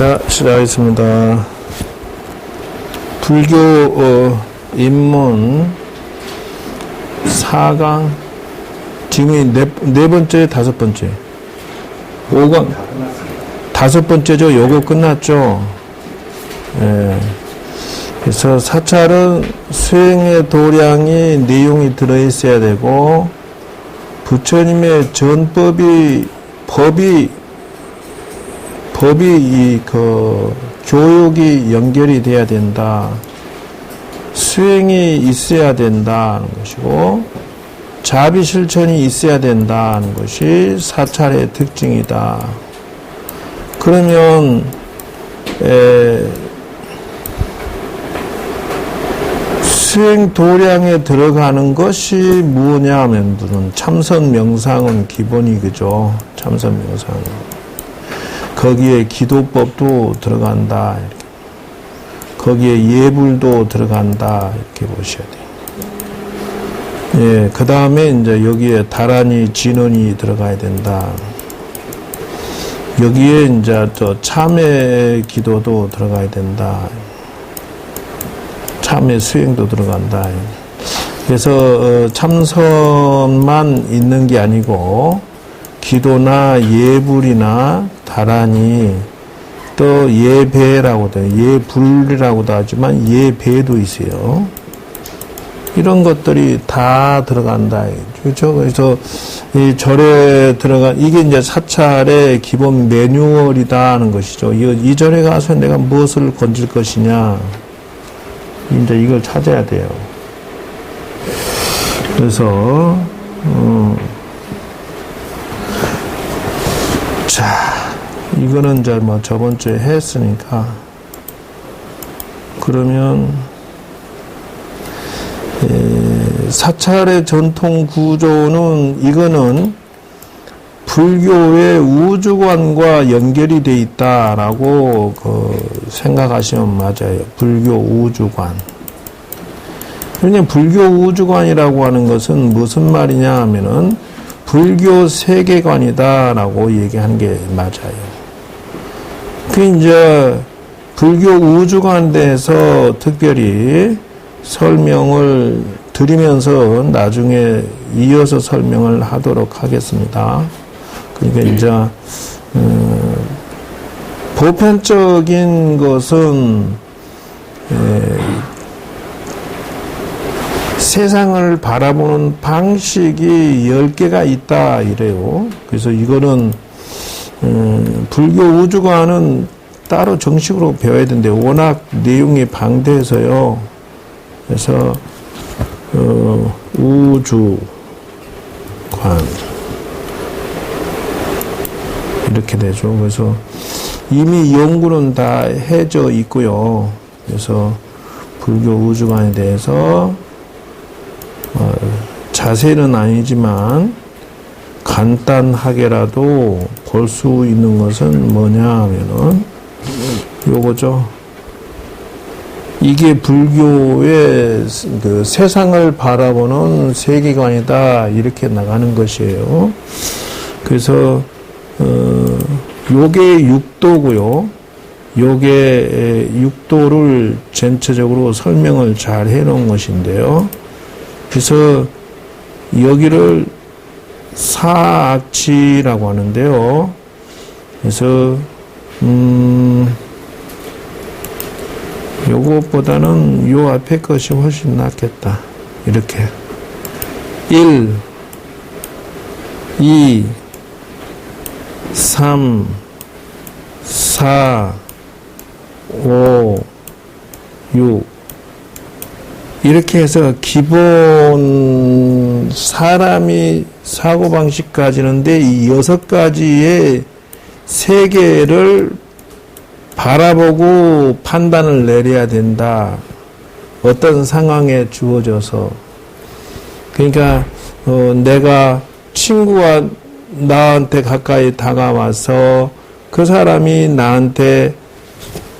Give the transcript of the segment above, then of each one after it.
자, 시작하겠습니다. 불교 입문 4강, 지금이 네 번째, 다섯 번째? 5강, 다섯 번째죠. 요거 끝났죠. 예. 그래서 사찰은 수행의 도량이 내용이 들어있어야 되고, 부처님의 전법이, 법이 교육이 연결이 돼야 된다. 수행이 있어야 된다는 것이고, 자비 실천이 있어야 된다는 것이 사찰의 특징이다. 그러면, 수행 도량에 들어가는 것이 뭐냐 하면, 참선 명상은 기본이 그죠. 참선 명상은. 거기에 기도법도 들어간다. 이렇게. 거기에 예불도 들어간다. 이렇게 보셔야 돼요. 예, 그 다음에 이제 여기에 다란이, 진원이 들어가야 된다. 여기에 이제 또 참회 기도도 들어가야 된다. 참회 수행도 들어간다. 그래서 참선만 있는 게 아니고 기도나 예불이나 다란이 또 예배라고도 예불이라고도 하지만 예배도 있어요. 이런 것들이 다 들어간다. 그렇죠? 그래서 이 절에 이게 이제 사찰의 기본 매뉴얼이다 하는 것이죠. 이 절에 가서 내가 무엇을 건질 것이냐. 이제 이걸 찾아야 돼요. 그래서, 자, 이거는 이제 뭐 저번 주에 했으니까, 그러면, 사찰의 전통 구조는, 이거는 불교의 우주관과 연결이 돼 있다라고 생각하시면 맞아요. 불교 우주관. 그냥 불교 우주관이라고 하는 것은 무슨 말이냐 하면은 불교 세계관이다라고 얘기하는 게 맞아요. 그 이제 불교 우주관에 대해서 특별히 설명을 드리면서 나중에 이어서 설명을 하도록 하겠습니다. 그러니까 이제 보편적인 것은 세상을 바라보는 방식이 10개가 있다 이래요. 그래서 이거는 불교 우주관은 따로 정식으로 배워야 되는데 워낙 내용이 방대해서요. 그래서 우주관 이렇게 되죠. 그래서 이미 연구는 다 해져 있고요. 그래서 불교 우주관에 대해서 자세는 아니지만 간단하게라도 볼 수 있는 것은 뭐냐 하면은 요거죠. 이게 불교의 그 세상을 바라보는 세계관이다 이렇게 나가는 것이에요. 그래서 요게 육도고요. 요게 육도를 전체적으로 설명을 잘 해놓은 것인데요. 그래서 여기를 사악치라고 하는데요. 그래서 요것보다는 요 앞에 것이 훨씬 낫겠다. 이렇게 1, 2, 3, 4, 5, 6 이렇게 해서 기본 사람이 사고방식 가지는데 이 6가지의 세계를 바라보고 판단을 내려야 된다. 어떤 상황에 주어져서. 그러니까 내가 친구가 나한테 가까이 다가와서 그 사람이 나한테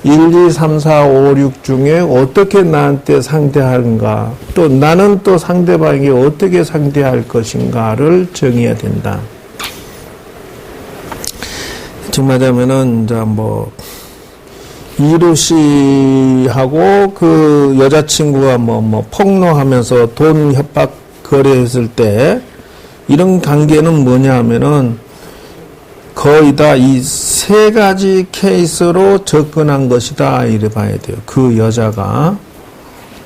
1, 2, 3, 4, 5, 6 중에 어떻게 나한테 상대하는가, 또 나는 또 상대방에게 어떻게 상대할 것인가를 정해야 된다. 즉 말하면은 이제 뭐 이루 씨하고 그 여자친구가 뭐 폭로하면서 돈 협박 거래했을 때 이런 관계는 뭐냐 하면은 거의 다 이 세 가지 케이스로 접근한 것이다 이래 봐야 돼요. 그 여자가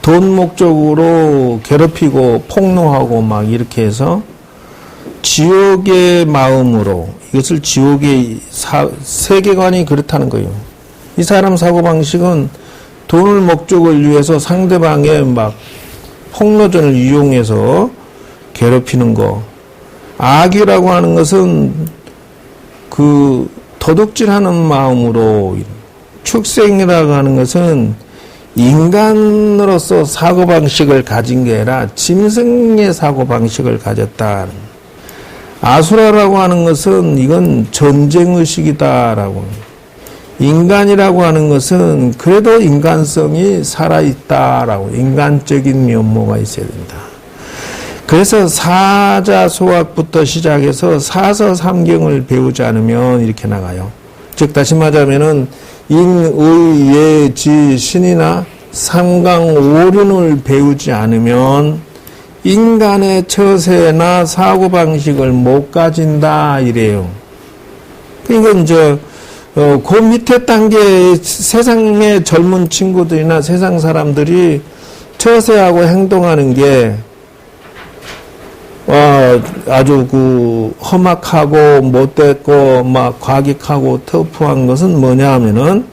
돈 목적으로 괴롭히고 폭로하고 막 이렇게 해서 지옥의 마음으로 이것을 지옥의 세계관이 그렇다는 거예요. 이 사람 사고방식은 돈을 목적을 위해서 상대방의 막 폭로전을 이용해서 괴롭히는 거. 악이라고 하는 것은 그 도둑질하는 마음으로, 축생이라고 하는 것은 인간으로서 사고방식을 가진 게 아니라 짐승의 사고방식을 가졌다. 아수라라고 하는 것은 이건 전쟁의식이다라고. 인간이라고 하는 것은 그래도 인간성이 살아있다라고. 인간적인 면모가 있어야 된다. 그래서 사자소학부터 시작해서 사서삼경을 배우지 않으면 이렇게 나가요. 즉 다시 말하면은 인의예지 신이나 삼강오륜을 배우지 않으면 인간의 처세나 사고방식을 못 가진다 이래요. 그러니까 이제 그 밑에 단계의 세상의 젊은 친구들이나 세상 사람들이 처세하고 행동하는 게 아주 그 험악하고 못됐고 막 과격하고 터프한 것은 뭐냐 하면은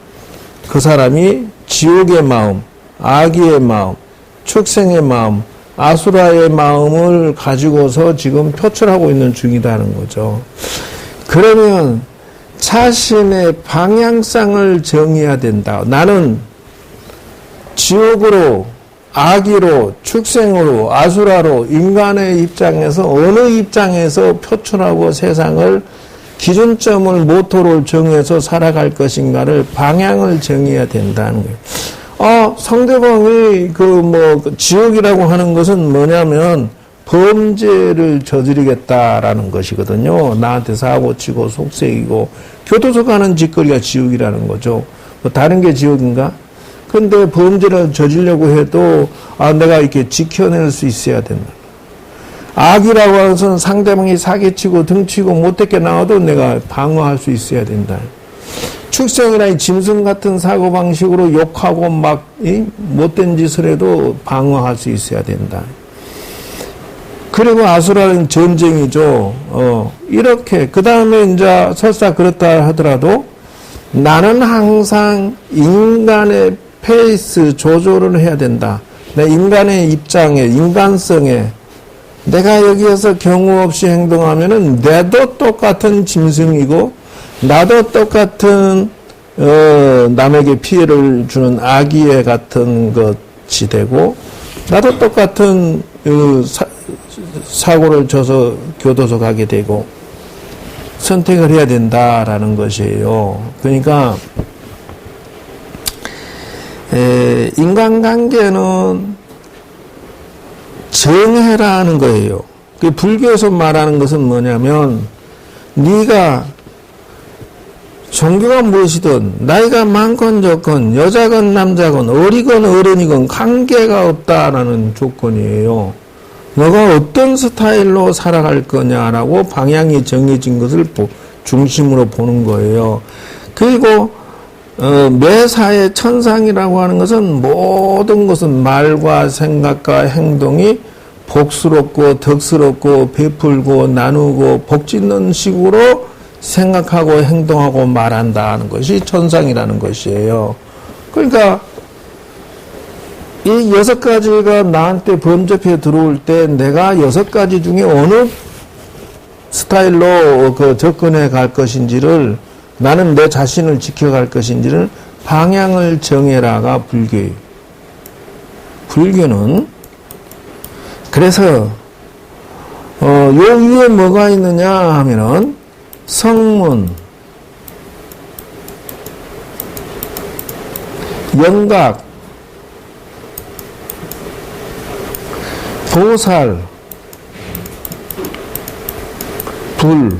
그 사람이 지옥의 마음, 악의의 마음, 축생의 마음, 아수라의 마음을 가지고서 지금 표출하고 있는 중이라는 거죠. 그러면 자신의 방향성을 정해야 된다. 나는 지옥으로, 악의로, 축생으로, 아수라로 인간의 입장에서 어느 입장에서 표출하고 세상을 기준점을 모토를 정해서 살아갈 것인가를 방향을 정해야 된다는 거예요. 상대방이 지옥이라고 하는 것은 뭐냐면 범죄를 저지르겠다라는 것이거든요. 나한테 사고치고 속색이고 교도소 가는 짓거리가 지옥이라는 거죠. 뭐 다른 게 지옥인가? 근데 범죄를 저지르려고 해도 내가 이렇게 지켜낼 수 있어야 된다. 악이라고 하는 것은 상대방이 사기치고 등치고 못되게 나와도 내가 방어할 수 있어야 된다. 축생이나 이 짐승 같은 사고방식으로 욕하고 막 못된 짓을 해도 방어할 수 있어야 된다. 그리고 아수라는 전쟁이죠. 이렇게 그 다음에 이제 설사 그렇다 하더라도 나는 항상 인간의 페이스 조절을 해야 된다. 내 인간의 입장에, 인간성에 내가 여기에서 경우 없이 행동하면은 나도 똑같은 짐승이고 나도 똑같은 남에게 피해를 주는 악의의 같은 것이 되고 나도 똑같은 사고를 쳐서 교도소 가게 되고 선택을 해야 된다라는 것이에요. 그러니까 인간관계는 정해라는 거예요. 그 불교에서 말하는 것은 뭐냐면 네가 종교가 무엇이든 나이가 많건 적건 여자건 남자건 어리건 어른이건 관계가 없다라는 조건이에요. 너가 어떤 스타일로 살아갈 거냐라고 방향이 정해진 것을 중심으로 보는 거예요. 그리고 매사의 천상이라고 하는 것은 모든 것은 말과 생각과 행동이 복스럽고 덕스럽고 베풀고 나누고 복짓는 식으로 생각하고 행동하고 말한다는 것이 천상이라는 것이에요. 그러니까 이 6가지가 나한테 범접해 들어올 때 내가 6가지 중에 어느 스타일로 접근해 갈 것인지를 나는 내 자신을 지켜갈 것인지를 방향을 정해라가 불교예요. 불교는 그래서 요 위에 뭐가 있느냐 하면은 성문, 영각, 보살, 불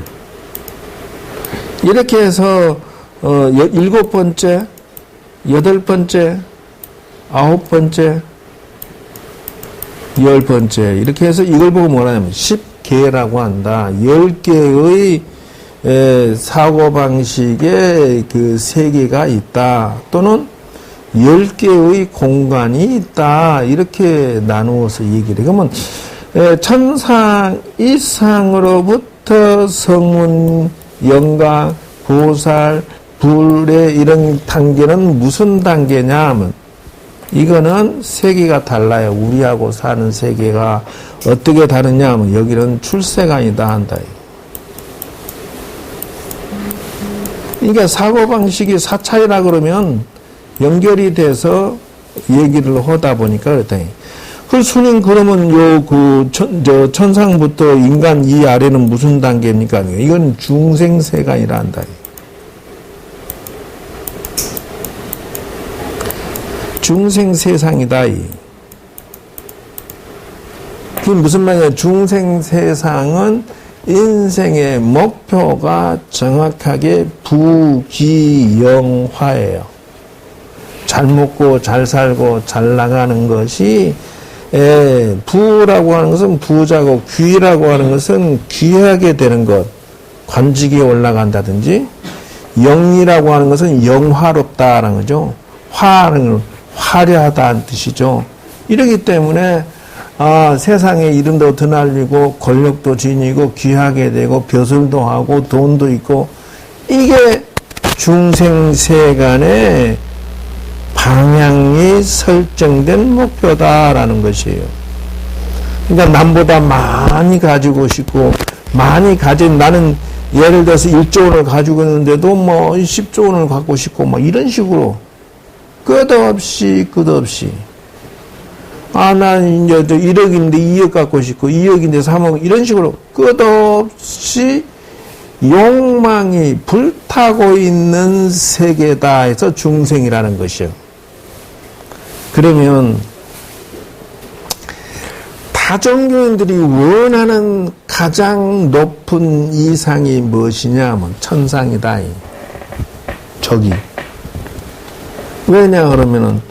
이렇게 해서 7번째 8번째, 9번째, 10번째. 이렇게 해서 이걸 보고 뭐라 하냐면 10개라고 한다. 10개의 사고방식의 그 세계가 있다. 또는 10개의 공간이 있다. 이렇게 나누어서 얘기를 해. 그러면 천상 이상으로부터 성문, 영가, 보살, 불의 이런 단계는 무슨 단계냐 하면 이거는 세계가 달라요. 우리하고 사는 세계가 어떻게 다르냐 하면 여기는 출세관이다 한다. 그러니까 사고방식이 사차이라 그러면 연결이 돼서 얘기를 하다 보니까 그렇다. 그 스님 그러면 천상부터 인간 이 아래는 무슨 단계입니까? 이건 중생세간이라 한다. 중생세상이다. 그게 무슨 말이냐? 중생세상은 인생의 목표가 정확하게 부귀영화예요. 잘 먹고 잘 살고 잘 나가는 것이 부라고 하는 것은 부자고 귀라고 하는 것은 귀하게 되는 것, 관직이 올라간다든지 영이라고 하는 것은 영화롭다라는 거죠. 화하는 화려하다는 뜻이죠. 이러기 때문에 세상에 이름도 드날리고 권력도 지니고 귀하게 되고 벼슬도 하고 돈도 있고 이게 중생세간의 방향이 설정된 목표다라는 것이에요. 그러니까 남보다 많이 가지고 싶고 많이 가진 나는 예를 들어서 1조 원을 가지고 있는데도 뭐 10조 원을 갖고 싶고 뭐 이런 식으로 끝없이 난 이제 1억인데 2억 갖고 싶고 2억인데 3억 이런 식으로 끝없이 욕망이 불타고 있는 세계다 해서 중생이라는 것이요. 그러면 다종교인들이 원하는 가장 높은 이상이 무엇이냐 하면 천상이다. 저기. 왜냐 그러면은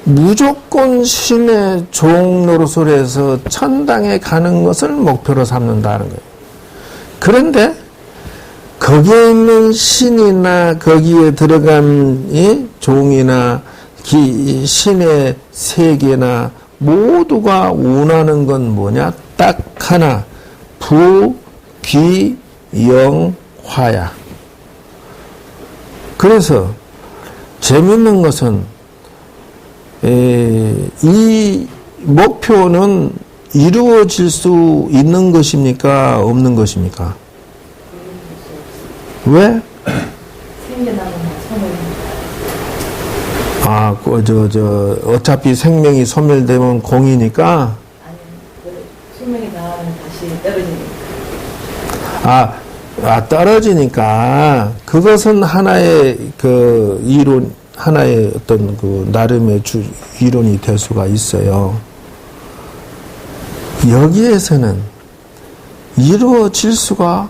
무조건 신의 종 노릇을 해서 천당에 가는 것을 목표로 삼는다는 거예요. 그런데 거기에 있는 신이나 거기에 들어간 이 종이나 신의 세계나 모두가 원하는 건 뭐냐? 딱 하나. 부귀영화야. 그래서 재밌는 것은 이 목표는 이루어질 수 있는 것입니까? 없는 것입니까? 왜? 어차피 생명이 소멸되면 공이니까? 아니, 수명이 나가면 다시 떨어지니까. 떨어지니까. 그것은 하나의 이론, 하나의 어떤 나름의 이론이 될 수가 있어요. 여기에서는 이루어질 수가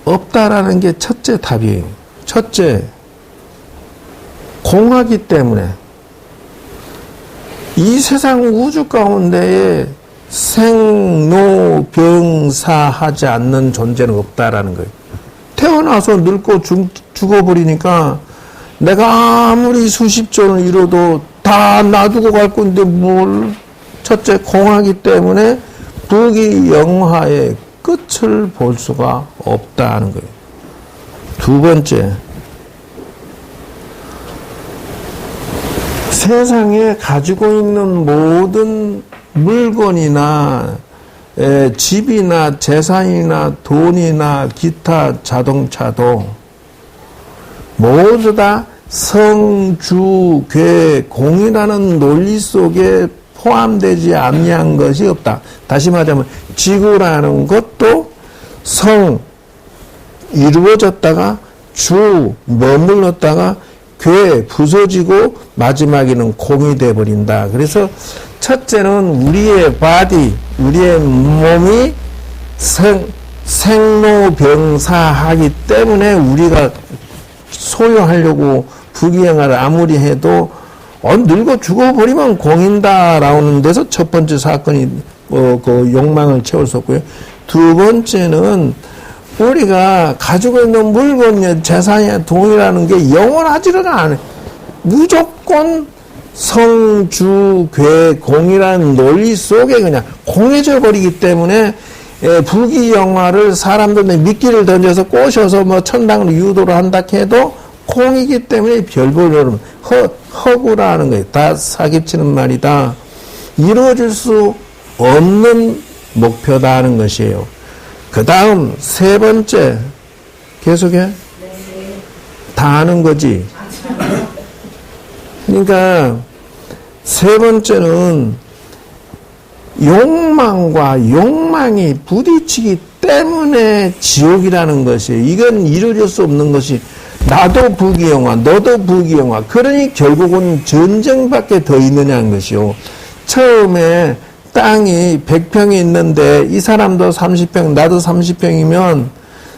없다라는 게 첫째 답이에요. 첫째, 공하기 때문에 이 세상 우주 가운데에 생로병사하지 않는 존재는 없다라는 거예요. 태어나서 늙고 죽어버리니까 내가 아무리 수십 존을 이뤄도 다 놔두고 갈 건데 뭘. 첫째, 공하기 때문에 부귀영화의 끝을 볼 수가 없다는 거예요. 두 번째, 세상에 가지고 있는 모든 물건이나 집이나 재산이나 돈이나 기타 자동차도 모두 다 성, 주, 괴, 공이라는 논리 속에 포함되지 아니한 것이 없다. 다시 말하자면 지구라는 것도 성, 이루어졌다가 주, 머물렀다가 괴, 부서지고 마지막에는 공이 돼버린다. 그래서 첫째는 우리의 바디, 우리의 몸이 생로병사하기 때문에 우리가 소유하려고 부귀영화를 아무리 해도 늙어 죽어버리면 공인다라는 데서 첫 번째 사건이 그 욕망을 채울 수 없고요. 두 번째는 우리가 가지고 있는 물건, 재산이나 돈이라는 게 영원하지가 않아요. 무조건 성, 주, 괴, 공이라는 논리 속에 그냥 공해져 버리기 때문에 부귀영화를 사람들의 미끼를 던져서 꼬셔서 뭐 천당으로 유도를 한다 해도 공이기 때문에 별볼여름 허구라는 거예요. 다 사기치는 말이다. 이루어질 수 없는 목표다는 것이에요. 그 다음 세 번째 계속해. 다 아는 거지. 그러니까 세 번째는 욕망과 욕망이 부딪히기 때문에 지옥이라는 것이에요. 이건 이루어질 수 없는 것이 나도 부귀영화, 너도 부귀영화. 그러니 결국은 전쟁밖에 더 있느냐는 것이요. 처음에 땅이 100평이 있는데 이 사람도 30평, 나도 30평이면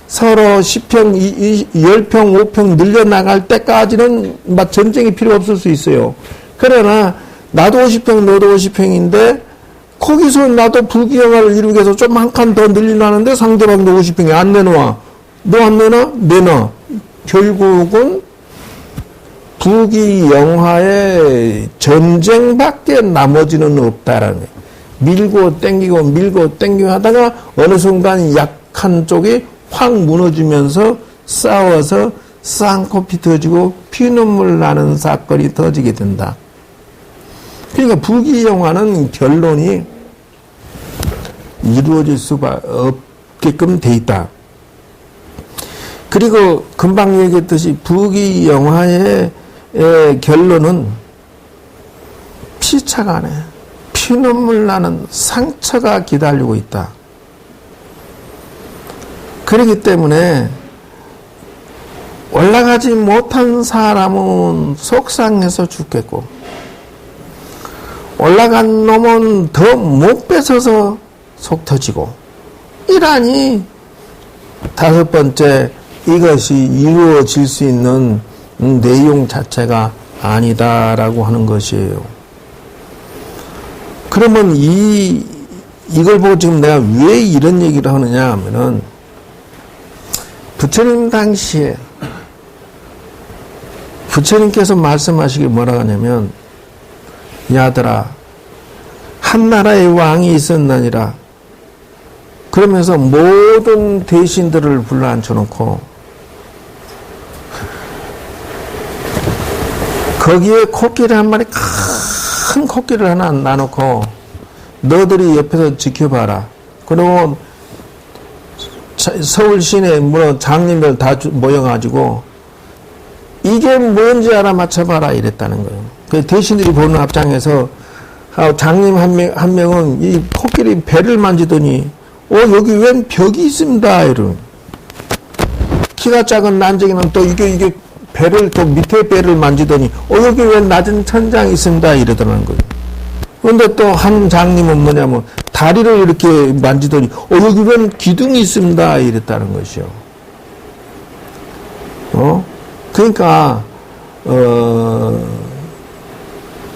서로 10평, 10평, 5평 늘려나갈 때까지는 막 전쟁이 필요 없을 수 있어요. 그러나 나도 50평, 너도 50평인데 거기서 나도 부귀영화를 이루기 위해서 좀 한 칸 더 늘리려는데 상대방도 50평이 안 내놓아. 너 안 내놔? 내놔. 결국은 부귀영화의 전쟁밖에 나머지는 없다라는 거예요. 밀고 땡기고 하다가 어느 순간 약한 쪽이 확 무너지면서 싸워서 쌍코피 터지고 피눈물 나는 사건이 터지게 된다. 그러니까 부귀영화는 결론이 이루어질 수가 없게끔 돼 있다. 그리고 금방 얘기했듯이 부귀영화의 결론은 피차간에 피눈물 나는 상처가 기다리고 있다. 그렇기 때문에 올라가지 못한 사람은 속상해서 죽겠고 올라간 놈은 더 못 뺏어서 속 터지고 이러니 다섯 번째 이것이 이루어질 수 있는 내용 자체가 아니다라고 하는 것이에요. 그러면 이걸 보고 지금 내가 왜 이런 얘기를 하느냐 하면은 부처님 당시에 부처님께서 말씀하시길 뭐라고 하냐면 야들아 한 나라의 왕이 있었나니라 그러면서 모든 대신들을 불러 앉혀놓고 거기에 코끼리 한 마리 큰 코끼리를 하나 놔놓고 너들이 옆에서 지켜봐라. 그리고 서울 시내 뭐 장님들 다 모여가지고 이게 뭔지 알아맞혀봐라 이랬다는 거예요. 그 대신들이 보는 앞장에서 장님 한 명은 이 코끼리 배를 만지더니 여기 웬 벽이 있습니다 이런. 키가 작은 난쟁이는 또 이게 배를 또 밑에 배를 만지더니 여기 웬 낮은 천장이 있습니다 이러더라는 거예요. 그런데 또 한 장님은 뭐냐면 다리를 이렇게 만지더니 여기 웬 기둥이 있습니다 이랬다는 것이요. 그러니까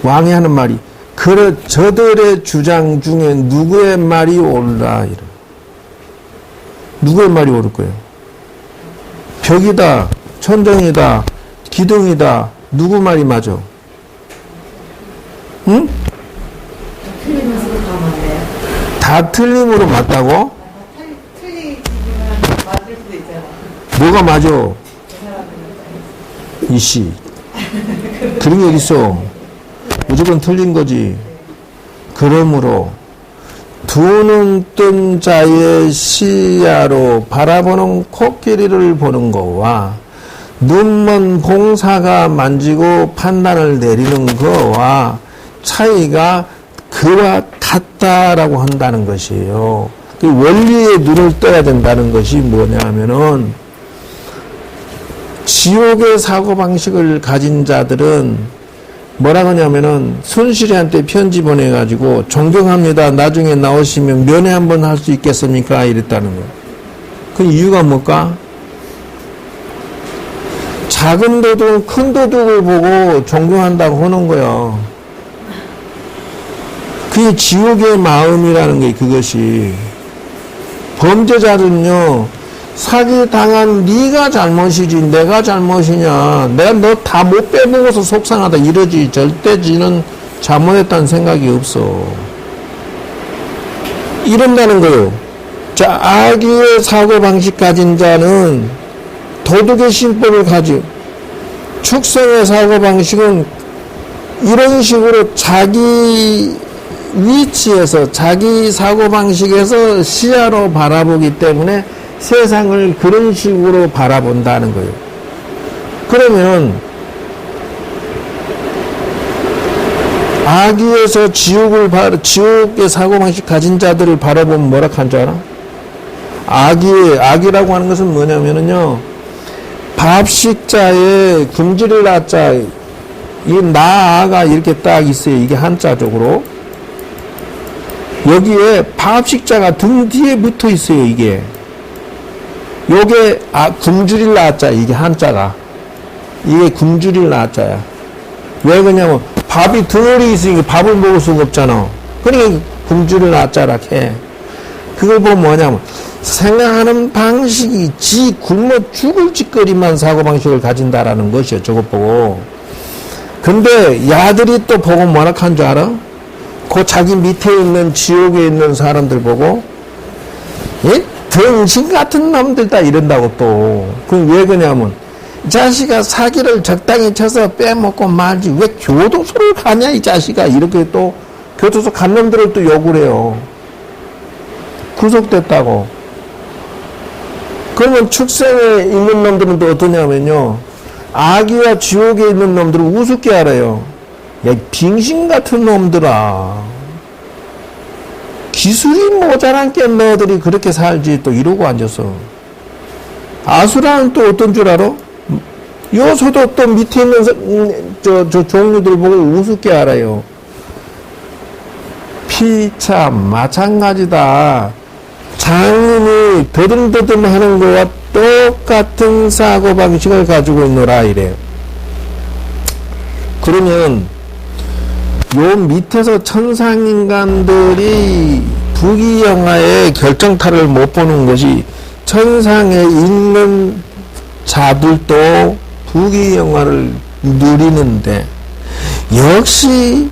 왕이 하는 말이 저들의 주장 중에 누구의 말이 옳라 이런. 누구의 말이 옳을 거예요? 벽이다, 천정이다, 기둥이다. 누구 말이 맞아? 응? 틀리면서도 다 맞네요. 다 틀림으로 맞다고? 틀리지만 맞을 수도 있잖아. 뭐가 맞아? 그 사람들은 이씨. 그런 게 있어. 무조건 틀린 거지. 그러므로 두 눈 뜬 자의 시야로 바라보는 코끼리를 보는 거와 눈먼 봉사가 만지고 판단을 내리는 거와 차이가 그와 같다라고 한다는 것이에요. 그 원리에 눈을 떠야 된다는 것이 뭐냐 하면은 지옥의 사고방식을 가진 자들은 뭐라고 하냐면은 순실이한테 편지 보내가지고 존경합니다. 나중에 나오시면 면회 한번 할 수 있겠습니까? 이랬다는 거예요. 그 이유가 뭘까? 작은 도둑은 큰 도둑을 보고 존경한다고 하는 거야. 그게 지옥의 마음이라는 게 그것이. 범죄자는요, 사기 당한 네가 잘못이지 내가 잘못이냐. 내가 너 다 못 빼먹어서 속상하다 이러지. 절대 지는 잘못했다는 생각이 없어. 이런다는 거요. 자, 악의의 사고방식 가진 자는 도덕의 신법을 가지고, 축생의 사고방식은 이런 식으로 자기 위치에서, 자기 사고방식에서 시야로 바라보기 때문에 세상을 그런 식으로 바라본다는 거예요. 그러면 악의에서 지옥의 사고방식 가진 자들을 바라보면 뭐라 한 줄 알아? 악이라고 하는 것은 뭐냐면은요, 밥식자에 굶주릴 나자, 이 나아가 이렇게 딱 있어요. 이게 한자적으로. 여기에 밥식자가 등 뒤에 붙어 있어요. 이게. 요게 굶주릴 나자, 이게 한자가. 이게 굶주릴 나자야. 왜 그러냐면 밥이 덩어리 있으니까 밥을 먹을 수가 없잖아. 그러니까 굶주릴 나자라 해. 그걸 보면 뭐냐면 생각하는 방식이 지 굶어 죽을 짓거리만 사고방식을 가진다라는 것이요. 저것 보고. 근데 야들이 또 보고 뭐라 한 줄 알아? 그 자기 밑에 있는 지옥에 있는 사람들 보고, 예? 등신 같은 놈들 다 이런다고 또. 그럼 왜 그러냐면 이 자식아 사기를 적당히 쳐서 빼먹고 말지 왜 교도소를 가냐 이 자식아. 이렇게 또 교도소 간 놈들을 또 욕을 해요. 구속됐다고. 그러면 축생에 있는 놈들은 또 어떠냐면요, 악의와 지옥에 있는 놈들은 우습게 알아요. 야, 빙신 같은 놈들아. 기술이 모자란 게 너희들이 그렇게 살지 또 이러고 앉아서. 아수라는 또 어떤 줄 알아? 요소도 또 밑에 있는 저 종류들 보고 우습게 알아요. 피차 마찬가지다. 장인이 더듬더듬 하는 거와 똑같은 사고방식을 가지고 있노라 이래요. 그러면 요 밑에서 천상인간들이 부귀영화의 결정타를 못 보는 것이 천상에 있는 자들도 부귀영화를 누리는데, 역시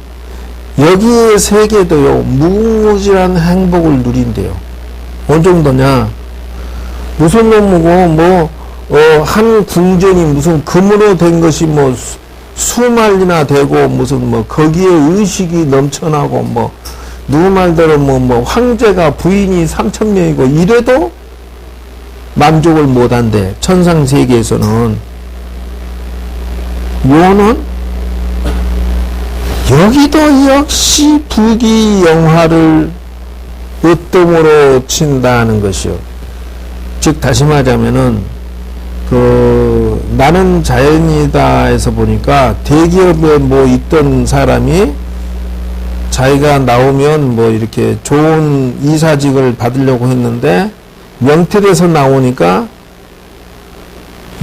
여기의 세계도요 무궁무진한 행복을 누린대요. 어느 정도냐, 무슨 놈이고 한 궁전이 무슨 금으로 된 것이 수만리나 되고 무슨 거기에 의식이 넘쳐나고 누구 말대로 황제가 부인이 3,000명이고 이래도 만족을 못한대. 천상 세계에서는. 요는 여기도 역시 부귀영화를 으뜸으로 친다는 것이요. 즉 다시 말하자면은 나는 자연이다에서 보니까 대기업에 있던 사람이 자기가 나오면 이렇게 좋은 이사직을 받으려고 했는데 명태돼서 나오니까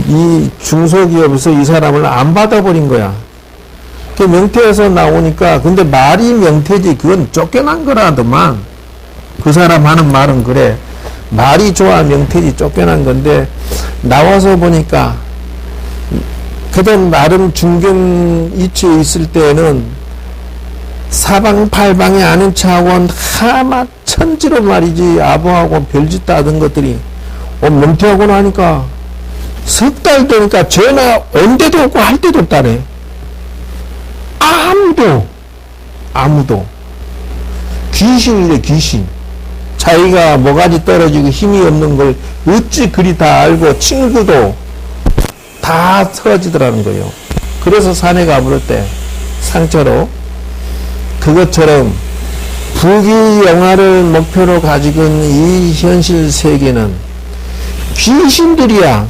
이 중소기업에서 이 사람을 안 받아버린 거야. 그 명태에서 나오니까, 근데 말이 명태지 그건 쫓겨난 거라더만. 그 사람 하는 말은 그래. 말이 좋아 명태지 쫓겨난 건데, 나와서 보니까 그땐 나름 중견 위치에 있을 때는 사방팔방에 아는 차하고 하마 천지로 말이지 아부하고 별짓 다 하던 것들이 명태하고 나니까 석 달 되니까 전화 온 데도 없고 할 데도 없다네. 아무도 귀신이래. 귀신. 자기가 모가지 떨어지고 힘이 없는 걸 어찌 그리 다 알고 친구도 다 쓰러지더라는 거예요. 그래서 산에 가버렸대. 상처로. 그것처럼 부귀영화를 목표로 가지고 있는 이 현실 세계는 귀신들이야.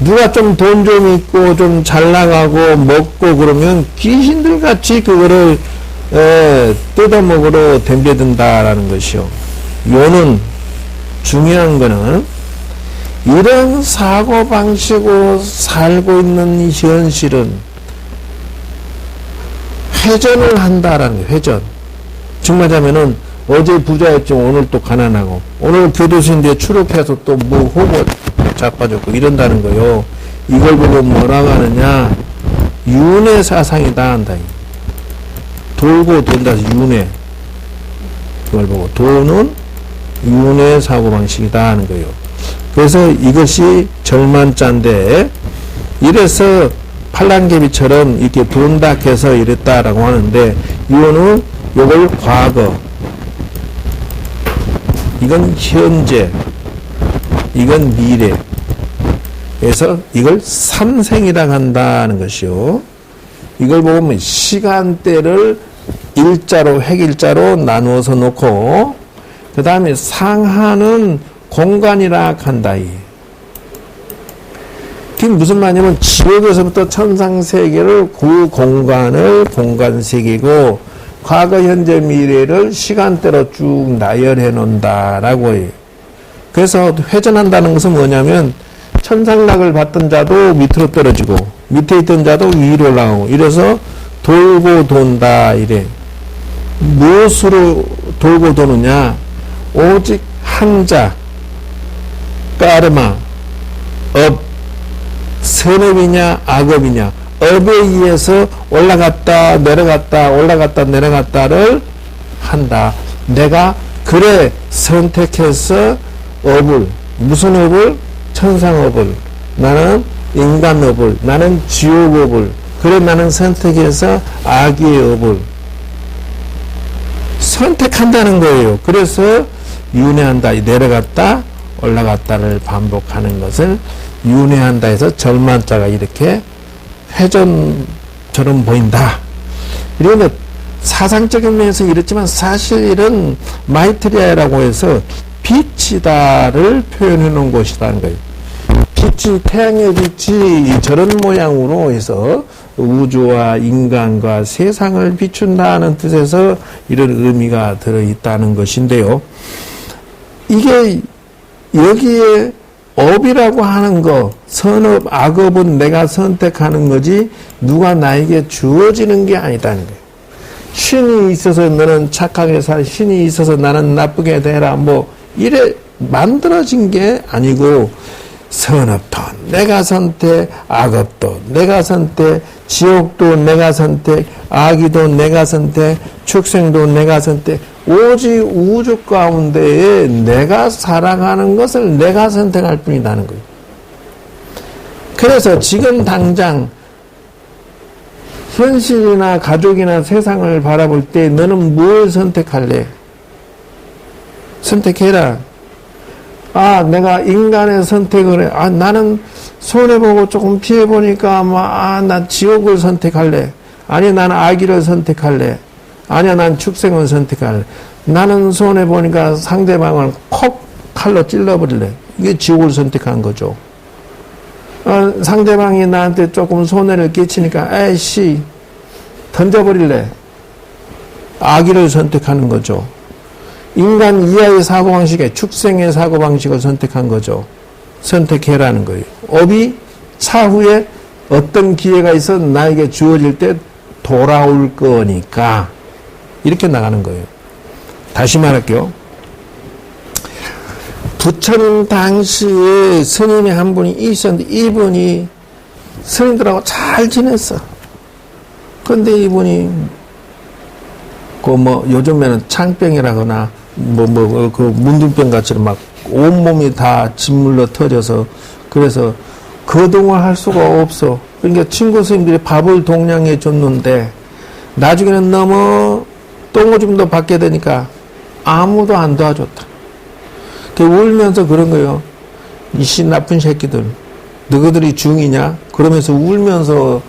누가 좀 돈 좀 있고 좀 잘 나가고 먹고 그러면 귀신들 같이 그거를 뜯어먹으러 덤벼든다라는 것이요. 요는 중요한 거는 이런 사고방식으로 살고 있는 이 현실은 회전을 한다라는 거예요. 회전. 정말하면은 어제 부자였지 오늘 또 가난하고, 오늘 교도소인데 추록해서 또 뭐 호구 자빠졌고 이런다는 거요. 이걸 보고 뭐라고 하느냐, 윤회 사상이다 한다. 돌고 돈다, 윤회. 그걸 보고 돈은 윤회 사고방식이다 하는 거예요. 그래서 이것이 절만자인데, 이래서 팔랑개비처럼 이렇게 돈닥해서 이랬다라고 하는데, 이거는 요걸 과거, 이건 현재, 이건 미래. 그래서 이걸 삼생이라고 한다는 것이요. 이걸 보면 시간대를 일자로, 획일자로 나누어서 놓고, 그 다음에 상하는 공간이라 한다. 그게 무슨 말이냐면, 지옥에서부터 천상세계를 그 공간을 공간세계고, 과거, 현재, 미래를 시간대로 쭉 나열해 놓는다라고 해요. 그래서 회전한다는 것은 뭐냐면, 천상락을 받던 자도 밑으로 떨어지고, 밑에 있던 자도 위로 올라가고, 이래서 돌고 돈다, 이래. 무엇으로 돌고 도느냐? 오직 항자, 까르마, 업, 선업이냐, 악업이냐. 업에 의해서 올라갔다, 내려갔다, 올라갔다, 내려갔다를 한다. 내가 그래 선택해서 업을, 무슨 업을? 천상업을, 나는 인간업을, 나는 지옥업을, 그래 나는 선택해서 악의 업을 선택한다는 거예요. 그래서 윤회한다, 내려갔다 올라갔다를 반복하는 것을 윤회한다 해서 절만자가 이렇게 회전처럼 보인다. 그리고 사상적인 면에서 이렇지만 사실은 마이트리아라고 해서 빛이다를 표현해 놓은 것이라는 거예요. 빛이, 태양의 빛이 저런 모양으로 해서 우주와 인간과 세상을 비춘다는 뜻에서 이런 의미가 들어있다는 것인데요. 이게 여기에 업이라고 하는 거, 선업, 악업은 내가 선택하는 거지 누가 나에게 주어지는 게 아니다는 거예요. 신이 있어서 너는 착하게 살, 신이 있어서 나는 나쁘게 되라, 뭐 이래 만들어진 게 아니고, 선업도 내가 선택, 악업도 내가 선택, 지옥도 내가 선택, 악의도 내가 선택, 축생도 내가 선택, 오직 우주 가운데에 내가 살아가는 것을 내가 선택할 뿐이라는 거예요. 그래서 지금 당장 현실이나 가족이나 세상을 바라볼 때 너는 뭘 선택할래? 선택해라. 아, 내가 인간의 선택을 해. 아, 나는 손해보고 조금 피해보니까, 난 지옥을 선택할래. 아니, 나는 악의를 선택할래. 아니야, 난 축생을 선택할래. 나는 손해보니까 상대방을 콕 칼로 찔러버릴래. 이게 지옥을 선택한 거죠. 상대방이 나한테 조금 손해를 끼치니까, 에이씨, 던져버릴래. 악의를 선택하는 거죠. 인간 이하의 사고방식에 축생의 사고방식을 선택한 거죠. 선택해라는 거예요. 업이 차후에 어떤 기회가 있어 나에게 주어질 때 돌아올 거니까 이렇게 나가는 거예요. 다시 말할게요. 부처님 당시에 스님이 한 분이 있었는데 이분이 스님들하고 잘 지냈어. 그런데 이분이 요즘에는 창병이라거나 그 문둥병 같이 막 온몸이 다 짓물러 터져서, 그래서 거동을 할 수가 없어. 그러니까 친구 스님들이 밥을 동량해 줬는데 나중에는 너무 똥오줌도 받게 되니까 아무도 안 도와줬다. 울면서 그런 거예요. 이씨 나쁜 새끼들, 너희들이 중이냐? 그러면서 울면서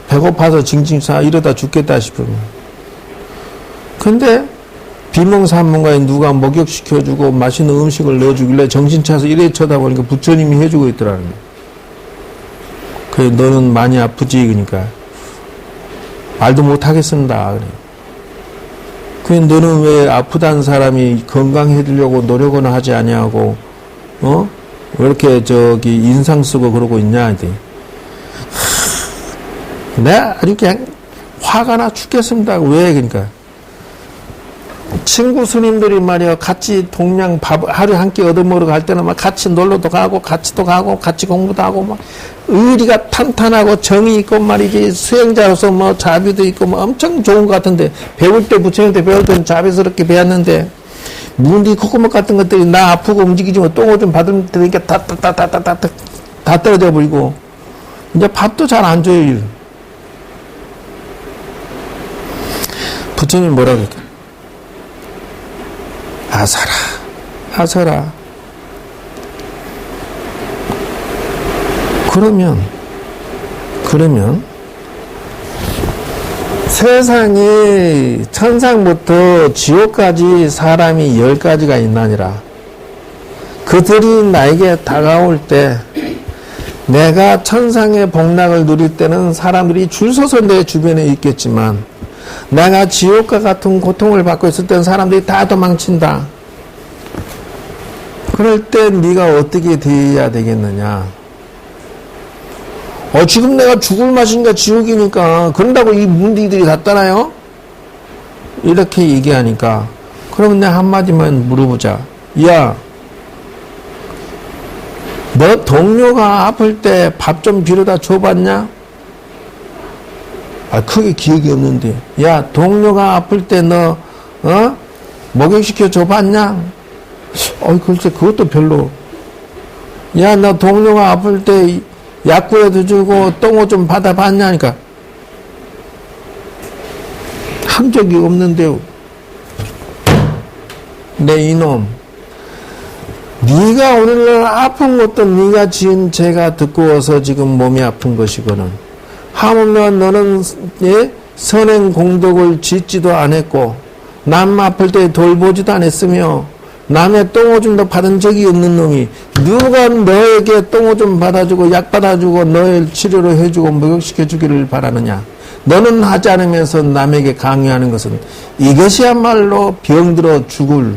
배고파서 징징사 이러다 죽겠다 싶으면. 근데 비몽사몽가에 누가 목욕시켜주고 맛있는 음식을 넣어주길래 정신차서 이래 쳐다보니까 부처님이 해주고 있더라는 거예요. 그래, 너는 많이 아프지? 그러니까 말도 못하겠습니다. 그래. 그래, 너는 왜 아프다는 사람이 건강해지려고 노력은 하지 아니하고, 왜 이렇게 인상 쓰고 그러고 있냐, 이제. 내가 아주 그냥 화가 나 죽겠습니다. 왜, 그러니까. 친구 스님들이 말이야, 같이 동양 밥, 하루에 한 끼 얻어먹으러 갈 때는 막 같이 놀러도 가고, 같이 공부도 하고, 막, 의리가 탄탄하고 정이 있고 말이지, 수행자로서 뭐 자비도 있고 뭐 엄청 좋은 것 같은데, 배울 때, 부처님 때 배울 때는 자비스럽게 배웠는데, 문디 코코넛 같은 것들이 나 아프고 움직이지 뭐 똥을 좀 받으면 되니까 다 떨어져 버리고, 이제 밥도 잘 안 줘요. 부처님 뭐라 그럴까? 아서라. 그러면 세상에 천상부터 지옥까지 사람이 10가지가 있나니라. 그들이 나에게 다가올 때 내가 천상의 복락을 누릴 때는 사람들이 줄 서서 내 주변에 있겠지만, 내가 지옥과 같은 고통을 받고 있을 때는 사람들이 다 도망친다. 그럴 때 네가 어떻게 돼야 되겠느냐? 지금 내가 죽을 맛인가 지옥이니까 그런다고 이 문디들이 다 떠나요? 이렇게 얘기하니까, 그러면 내가 한마디만 물어보자. 야, 너 동료가 아플 때 밥 좀 빌어다 줘봤냐? 크게 기억이 없는데. 야, 동료가 아플 때 너 목욕시켜 줘봤냐? 글쎄, 그것도 별로. 야, 너 동료가 아플 때 약국에도 주고 똥옷 좀 받아봤냐니까. 한 적이 없는데요. 내 이놈. 네가 오늘날 아픈 것도 네가 지은 죄가 듣고서 지금 몸이 아픈 것이거든. 하물며 너는 선행 공덕을 짓지도 않았고, 남 아플 때 돌보지도 않았으며, 남의 똥오줌도 받은 적이 없는 놈이 누가 너에게 똥오줌 받아주고 약 받아주고 너의 치료를 해주고 목욕시켜주기를 바라느냐? 너는 하지 않으면서 남에게 강요하는 것은 이것이야말로 병들어 죽을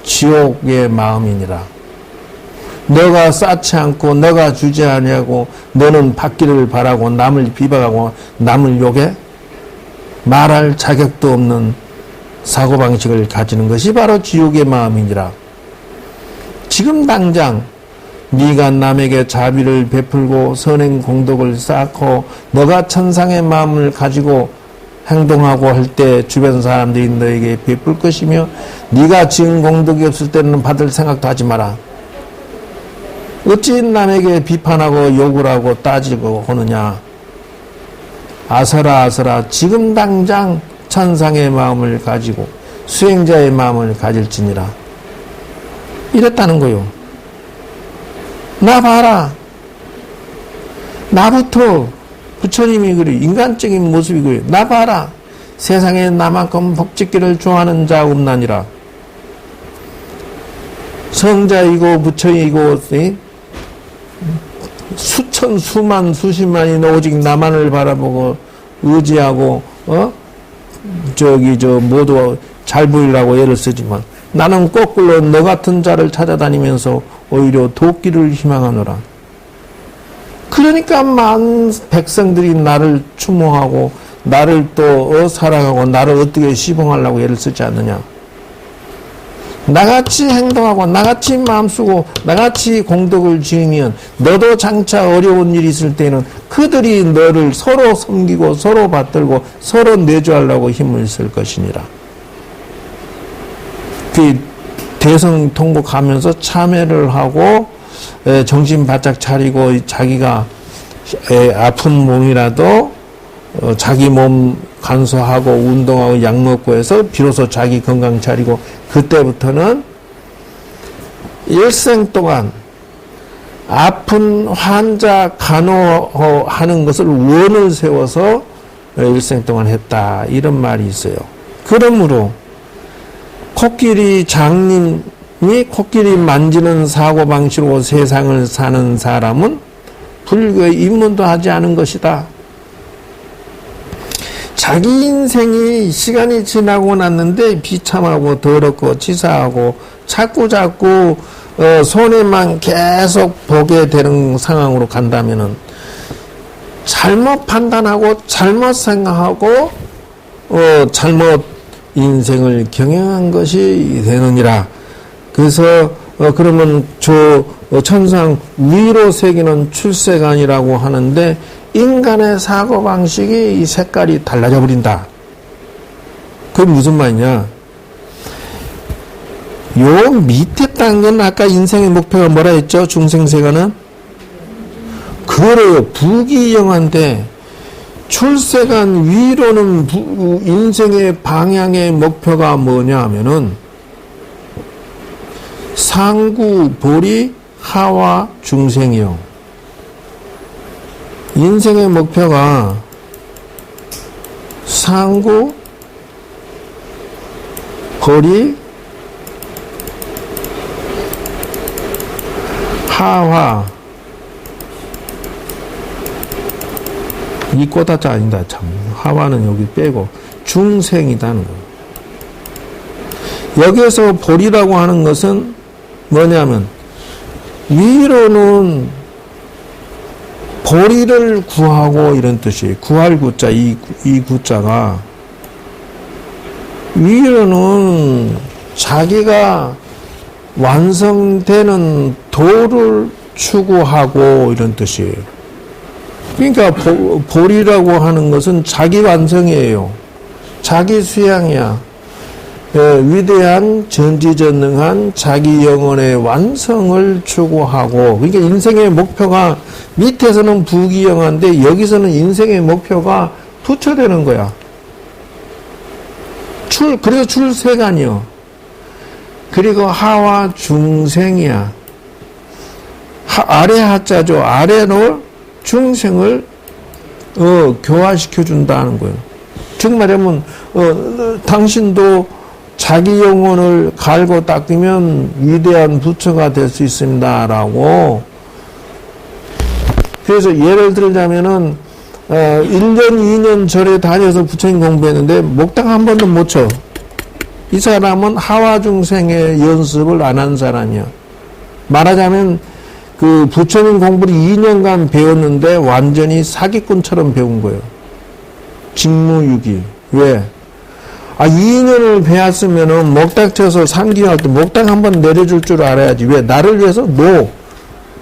지옥의 마음이니라. 너가 쌓지 않고 너가 주지 아니하고 너는 받기를 바라고 남을 비방하고 남을 욕해? 말할 자격도 없는 사고방식을 가지는 것이 바로 지옥의 마음이니라. 지금 당장 네가 남에게 자비를 베풀고 선행 공덕을 쌓고 너가 천상의 마음을 가지고 행동하고 할 때 주변 사람들이 너에게 베풀 것이며, 네가 지은 공덕이 없을 때는 받을 생각도 하지 마라. 어찌 남에게 비판하고 욕을 하고 따지고 하느냐? 아서라. 지금 당장 천상의 마음을 가지고 수행자의 마음을 가질지니라. 이랬다는 거요. 나 봐라. 나부터 부처님이 그래. 인간적인 모습이고요. 나 봐라. 세상에 나만큼 법짓기를 좋아하는 자 없나니라. 성자이고 부처이고 수천 수만 수십만이 오직 나만을 바라보고 의지하고 모두 잘 보이려고 애를 쓰지만, 나는 거꾸로 너 같은 자를 찾아다니면서 오히려 돕기를 희망하노라. 그러니까 많은 백성들이 나를 추모하고 나를 또 사랑하고 나를 어떻게 시봉하려고 애를 쓰지 않느냐. 나같이 행동하고 나같이 마음 쓰고 나같이 공덕을 지으면 너도 장차 어려운 일이 있을 때는 그들이 너를 서로 섬기고 서로 받들고 서로 내조하려고 힘을 쓸 것이니라. 그 대성통곡하면서 참회를 하고 정신 바짝 차리고 자기가 아픈 몸이라도 자기 몸 간소하고 운동하고 약 먹고 해서 비로소 자기 건강 차리고, 그때부터는 일생 동안 아픈 환자 간호하는 것을 원을 세워서 일생 동안 했다, 이런 말이 있어요. 그러므로 코끼리 장님이 코끼리 만지는 사고방식으로 세상을 사는 사람은 불교에 입문도 하지 않은 것이다. 자기 인생이 시간이 지나고 났는데 비참하고 더럽고 치사하고 자꾸 손해만 계속 보게 되는 상황으로 간다면은 잘못 판단하고 잘못 생각하고 잘못 인생을 경영한 것이 되느니라. 그래서 그러면 저 천상 위로 새기는 출세관이라고 하는데 인간의 사고방식이 이 색깔이 달라져 버린다. 그게 무슨 말이냐? 요 밑에 단계는 아까 인생의 목표가 뭐라 했죠? 중생세관은? 그래요. 부귀영화인데 출세관 위로는 인생의 방향의 목표가 뭐냐 하면은 상구, 보리, 하와, 중생이요. 인생의 목표가 상구, 보리, 하와, 이 꼬다자 아니다, 참. 하와는 여기 빼고, 중생이다는 거예요. 여기에서 보리라고 하는 것은 뭐냐면, 위로는 보리를 구하고 이런 뜻이에요. 구할 구자, 이 구자가. 위로는 자기가 완성되는 도를 추구하고 이런 뜻이에요. 그러니까 보리라고 하는 것은 자기 완성이에요. 자기 수양이야. 위대한 전지전능한 자기 영혼의 완성을 추구하고, 그러니까 인생의 목표가 밑에서는 부귀영화인데 여기서는 인생의 목표가 부처되는 거야. 그래서 출세관이요. 그리고 하와 중생이야. 아래 하자죠. 아래로 중생을 교화시켜 준다는 거예요. 즉 말하면 당신도 자기 영혼을 갈고 닦으면 위대한 부처가 될 수 있습니다라고. 그래서 예를 들자면은 1년 2년 절에 다녀서 부처님 공부했는데 목당 한 번도 못 쳐. 이 사람은 하와 중생의 연습을 안 한 사람이야. 말하자면 그 부처님 공부를 2년간 배웠는데 완전히 사기꾼처럼 배운 거예요. 직무유기. 왜? 2년을 배웠으면은 목닥 쳐서 상기할 때 목닥 한번 내려줄 줄 알아야지. 왜? 나를 위해서?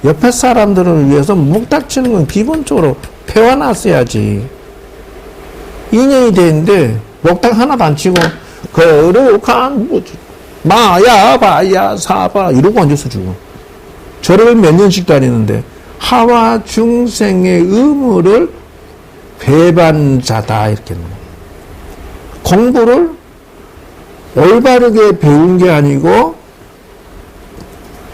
옆에 사람들을 위해서 목닥 치는 건 기본적으로 배워놨어야지. 2년이 됐는데 목닥 하나도 안 치고 거룩한 마야 바야 사바 이러고 앉아서 죽어. 절을 몇 년씩 다니는데 하와 중생의 의무를 배반 자다 이렇게 공부를 올바르게 배운 게 아니고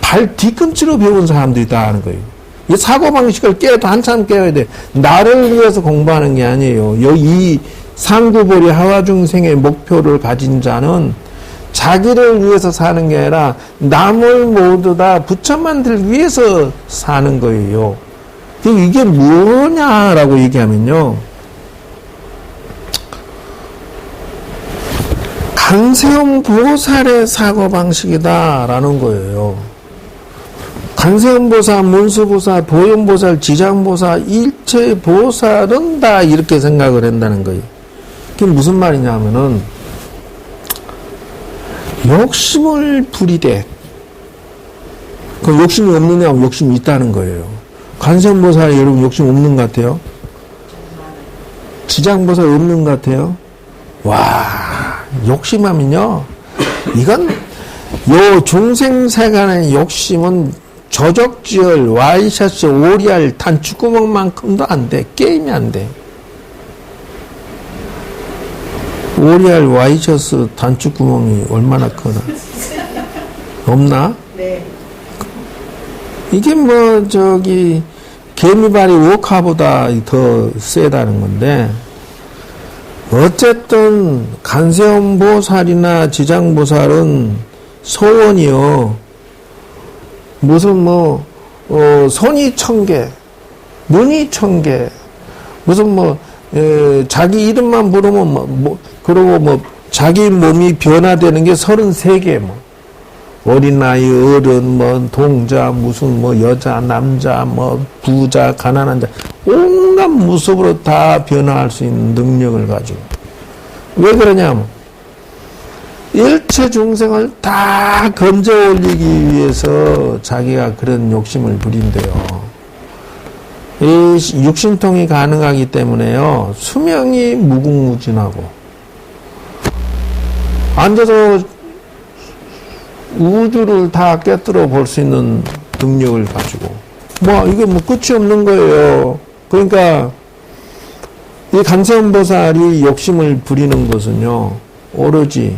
발 뒤꿈치로 배운 사람들이다 하는 거예요. 이 사고방식을 깨도 한참 깨야 돼. 나를 위해서 공부하는 게 아니에요. 이 상구보리 하와중생의 목표를 가진 자는 자기를 위해서 사는 게 아니라 남을 모두 다 부처만들 위해서 사는 거예요. 이게 뭐냐라고 얘기하면요. 간세음 보살의 사고방식이다라는 거예요. 간세음 보살, 문수보살, 보현보살, 지장보살, 일체보살은 다 이렇게 생각을 한다는 거예요. 그게 무슨 말이냐 하면은 욕심을 부리되 그 욕심이 없느냐 하면 욕심이 있다는 거예요. 관세음보살 여러분 욕심 없는 것 같아요? 지장보살 없는 것 같아요? 와, 욕심하면요 이건 요 중생세간의 욕심은 저적지열, 와이셔츠, 오리알, 단추구멍만큼도 안 돼. 게임이 안 돼. 오리알, 와이셔츠, 단추구멍이 얼마나 크나? 없나? 네. 이게 개미발이 워카보다 더 세다는 건데, 어쨌든, 간세음보살이나 지장보살은 소원이요. 무슨 손이 1000개, 눈이 1000개, 무슨 자기 이름만 부르면 그러고 자기 몸이 변화되는 게 33개 어린 나이, 어른, 뭐 동자, 무슨 뭐 여자, 남자, 뭐 부자, 가난한 자, 온갖 모습으로 다 변화할 수 있는 능력을 가지고. 왜 그러냐면 일체 중생을 다 건져 올리기 위해서 자기가 그런 욕심을 부린대요. 이 육신통이 가능하기 때문에요. 수명이 무궁무진하고 앉아서 우주를 다 꿰뚫어 볼 수 있는 능력을 가지고 이게 끝이 없는 거예요. 그러니까 이 간세음보살이 욕심을 부리는 것은요, 오로지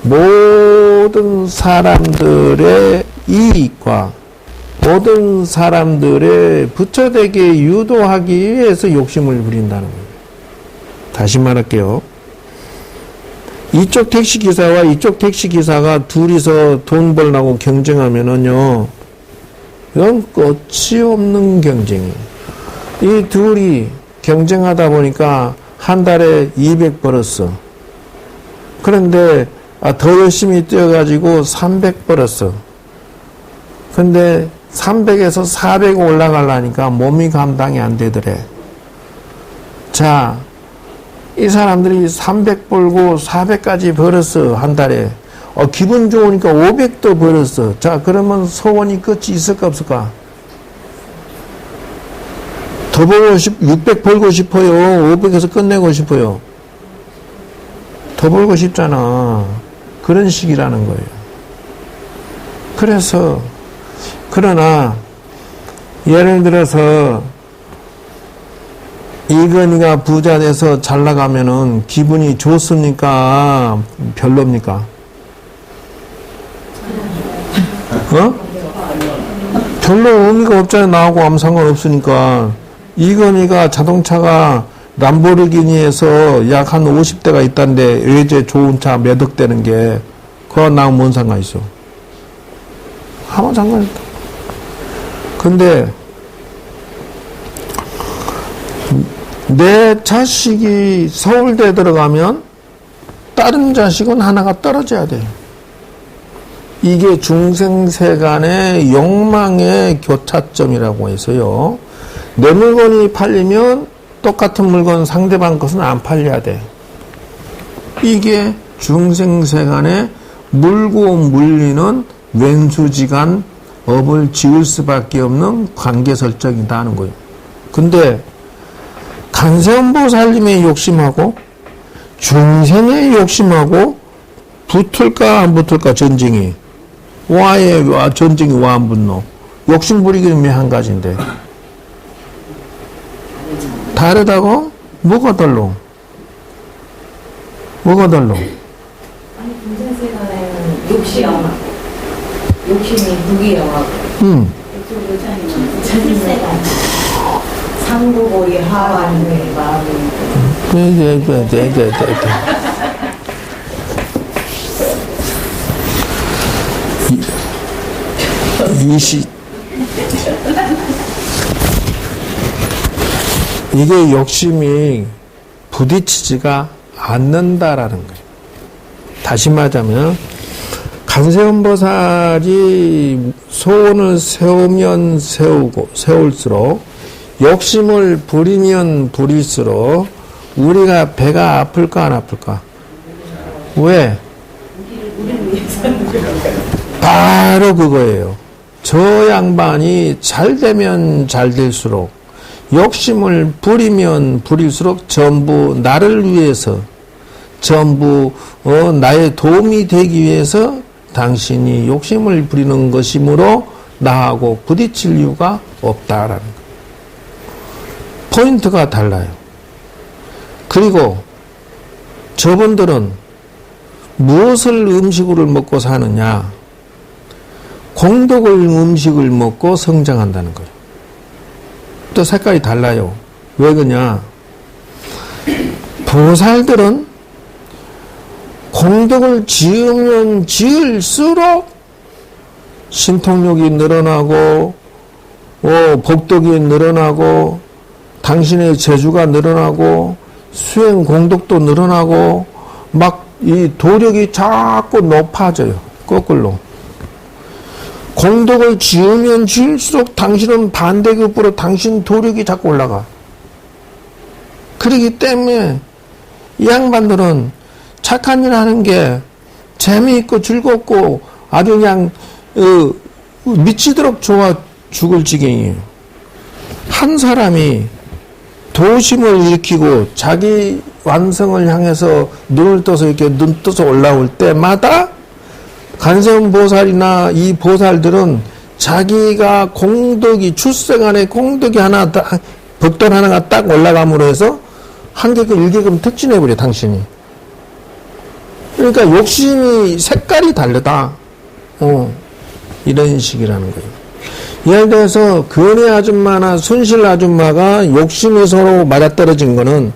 모든 사람들의 이익과 모든 사람들의 부처되게 유도하기 위해서 욕심을 부린다는 거예요. 다시 말할게요. 이쪽 택시기사와 이쪽 택시기사가 둘이서 돈 벌라고 경쟁하면은요, 이건 끝이 없는 경쟁이에요. 이 둘이 경쟁하다 보니까 한 달에 200 벌었어. 그런데 더 열심히 뛰어가지고 300 벌었어. 근데 300에서 400 올라가려니까 몸이 감당이 안 되더래. 자, 이 사람들이 300 벌고 400까지 벌었어, 한 달에. 기분 좋으니까 500도 벌었어. 자, 그러면 소원이 끝이 있을까 없을까? 더 벌고 600 벌고 싶어요. 500에서 끝내고 싶어요. 더 벌고 싶잖아. 그런 식이라는 거예요. 그래서, 그러나, 예를 들어서, 이건희가 부자 돼서 잘 나가면은 기분이 좋습니까? 별로입니까? 별로 의미가 없잖아요. 나하고 아무 상관없으니까. 이건희가 자동차가 람보르기니에서 약 한 50대가 있다는데 외제 좋은 차 몇 억 되는 게 그거 나하고 뭔 상관 있어? 아무 상관 없다. 근데 내 자식이 서울대 들어가면 다른 자식은 하나가 떨어져야 돼요. 이게 중생세간의 욕망의 교차점이라고 해서요. 내 물건이 팔리면 똑같은 물건 상대방 것은 안 팔려야 돼. 이게 중생세간에 물고 물리는 왼수지간 업을 지을 수밖에 없는 관계 설정이다 하는 거예요. 근데 간세음보살님의 욕심하고 중생의 욕심하고 붙을까 안 붙을까 전쟁이. 전쟁이 와 안 붙노. 욕심 부리기는 한 가지인데. 다르다고? 뭐가 달라? 뭐가 달라? 아니, 중생세간에는 욕심이 무기영하고. 천세간. 상고보리 하완의 마음이. 이게 욕심이 부딪히지가 않는다라는 거예요. 다시 말하자면 간세음보살이 소원을 세우면 세울수록 욕심을 부리면 부릴수록 우리가 배가 아플까 안 아플까? 왜? 바로 그거예요. 저 양반이 잘 되면 잘 될수록 욕심을 부리면 부릴수록 전부 나를 위해서 전부 나의 도움이 되기 위해서 당신이 욕심을 부리는 것이므로 나하고 부딪힐 이유가 없다라는 거예요. 포인트가 달라요. 그리고 저분들은 무엇을 음식으로 먹고 사느냐? 공덕을 음식을 먹고 성장한다는 거예요. 또 색깔이 달라요. 왜 그러냐? 보살들은 공덕을 지으면 지을수록 신통력이 늘어나고 복덕이 늘어나고 당신의 재주가 늘어나고 수행 공덕도 늘어나고 막 이 도력이 자꾸 높아져요. 거꾸로. 공덕을 지으면 지을수록 당신은 반대급부로 당신 도력이 자꾸 올라가. 그렇기 때문에 이 양반들은 착한 일 하는 게 재미있고 즐겁고 아주 그냥 미치도록 좋아 죽을 지경이에요. 한 사람이 도심을 일으키고 자기 완성을 향해서 눈을 떠서 이렇게 눈 떠서 올라올 때마다 간세음 보살이나 이 보살들은 자기가 공덕이 출생안에 공덕이 하나 벽돌 하나가 딱 올라감으로 해서 한계금 일계금 특진해버려 당신이. 그러니까 욕심이 색깔이 다르다. 이런 식이라는 거예요. 예를 들어서 근혜 아줌마나 순실 아줌마가 욕심이 서로 맞아떨어진 거는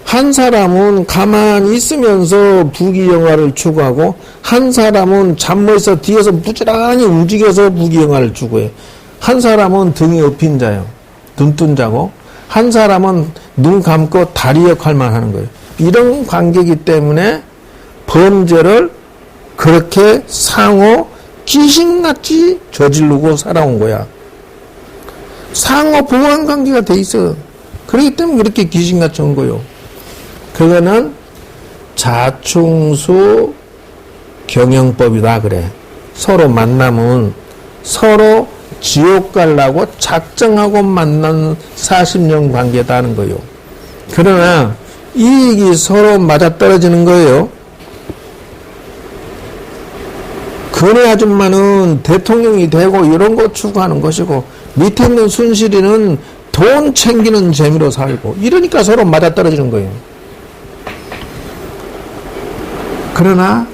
한 사람은 가만히 있으면서 부귀영화를 추구하고 한 사람은 잠머서 뒤에서 부지런히 움직여서 부귀영화를 추구해. 한 사람은 등이 엎인 자요. 눈뜬 자고 한 사람은 눈 감고 다리 역할만 하는 거예요. 이런 관계이기 때문에 범죄를 그렇게 상호 귀신같이 저지르고 살아온 거야. 상호 보완 관계가 돼 있어. 그렇기 때문에 그렇게 귀신같이 온 거요. 그거는 자충수 경영법이다 그래. 서로 만나면 서로 지옥 가려고 작정하고 만난 40년 관계다 는 거요. 그러나 이익이 서로 맞아떨어지는 거예요. 근혜 아줌마는 대통령이 되고 이런 거 추구하는 것이고 밑에 있는 순실이는 돈 챙기는 재미로 살고 이러니까 서로 맞아떨어지는 거예요. 그러나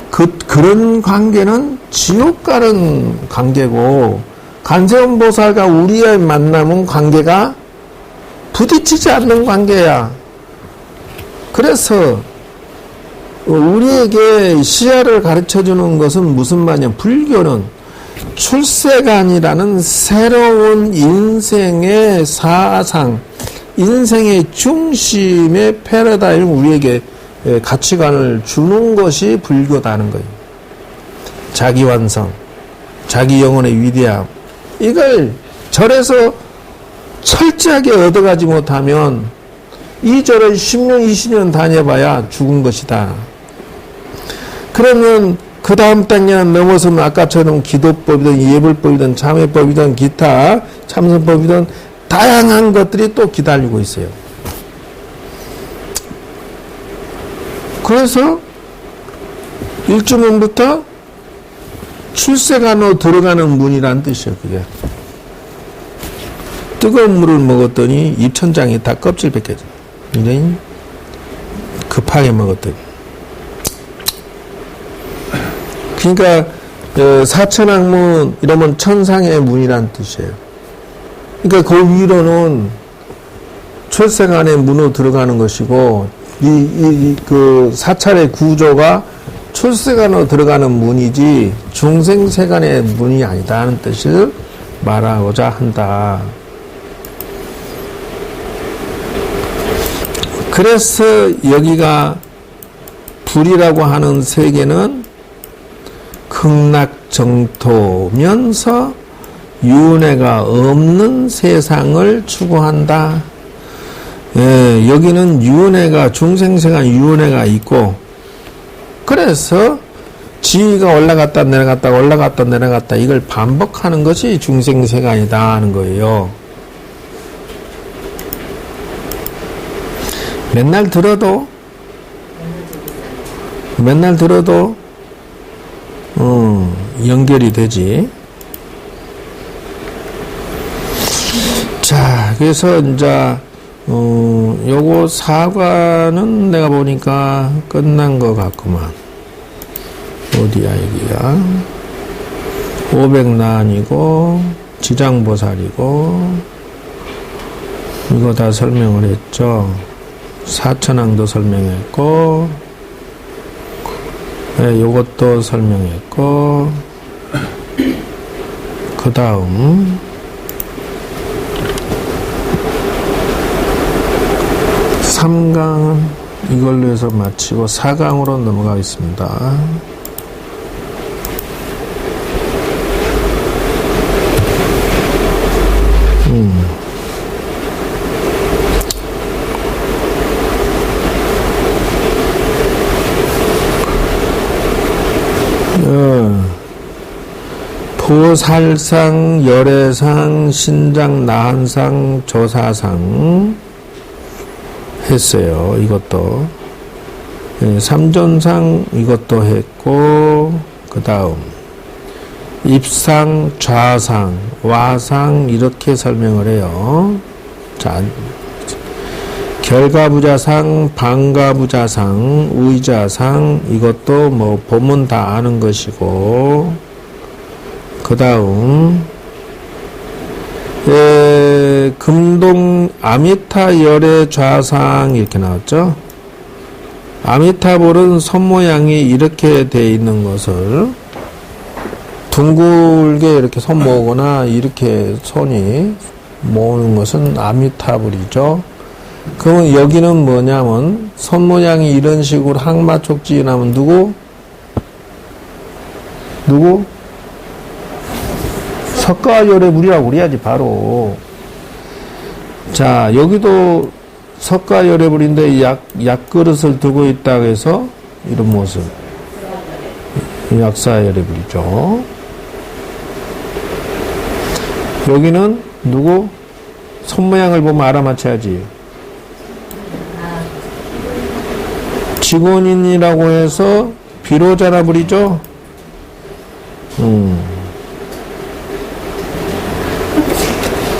그런 관계는 지옥 가는 관계고 간세음 보살과 우리의 만남은 관계가 부딪히지 않는 관계야. 그래서 우리에게 시야를 가르쳐주는 것은 무슨 말이냐. 불교는 출세관이라는 새로운 인생의 사상, 인생의 중심의 패러다임을 우리에게 가치관을 주는 것이 불교다는 거예요. 자기 완성, 자기 영혼의 위대함. 이걸 절에서 철저하게 얻어가지 못하면 이 절을 10년, 20년 다녀봐야 죽은 것이다. 그러면 그 다음 단계는 넘어서면 아까처럼 기도법이든 예불법이든 참회법이든 기타 참선법이든 다양한 것들이 또 기다리고 있어요. 그래서 일주문부터 출세관으로 들어가는 문이라는 뜻이에요. 그게 뜨거운 물을 먹었더니 입천장이 다 껍질 벗겨져. 이런 급하게 먹었더니. 그러니까 사천왕문 이러면 천상의 문이라는 뜻이에요. 그러니까 그 위로는 출세관의 문으로 들어가는 것이고 그 사찰의 구조가 출세관으로 들어가는 문이지 중생세관의 문이 아니다 하는 뜻을 말하고자 한다. 그래서 여기가 불이라고 하는 세계는 극락정토면서 윤회가 없는 세상을 추구한다. 예, 여기는 윤회가 중생세관 윤회가 있고 그래서 지위가 올라갔다 내려갔다 올라갔다 내려갔다 이걸 반복하는 것이 중생세관이다 하는 거예요. 맨날 들어도 연결이 되지. 자, 그래서 이제 요거 사과는 내가 보니까 끝난 것 같구만. 어디야 여기가 500난이고 지장보살이고 이거 다 설명을 했죠. 사천왕도 설명했고 네, 요것도 설명했고 그 다음 3강은 이걸로 해서 마치고 4강으로 넘어가겠습니다. 보살상, 열애상, 신장, 나한상, 조사상 했어요. 이것도. 삼존상 이것도 했고, 그 다음 입상, 좌상, 와상 이렇게 설명을 해요. 자, 결가부자상, 방가부자상, 우의자상 이것도 뭐 보면 다 아는 것이고, 그 다음 금동 아미타 열의 좌상 이렇게 나왔죠. 아미타불은 손 모양이 이렇게 돼 있는 것을 둥글게 이렇게 손 모으거나 이렇게 손이 모으는 것은 아미타불이죠. 그러면 여기는 뭐냐면 손 모양이 이런 식으로 항마촉진하면 누구? 석가열애불이라고 그래야지 바로. 자, 여기도 석가열애불인데 약그릇을 두고 있다고 해서 이런 모습. 약사열애불이죠. 여기는 누구? 손 모양을 보면 알아맞혀야지. 직원인이라고 해서 비로자나불이죠.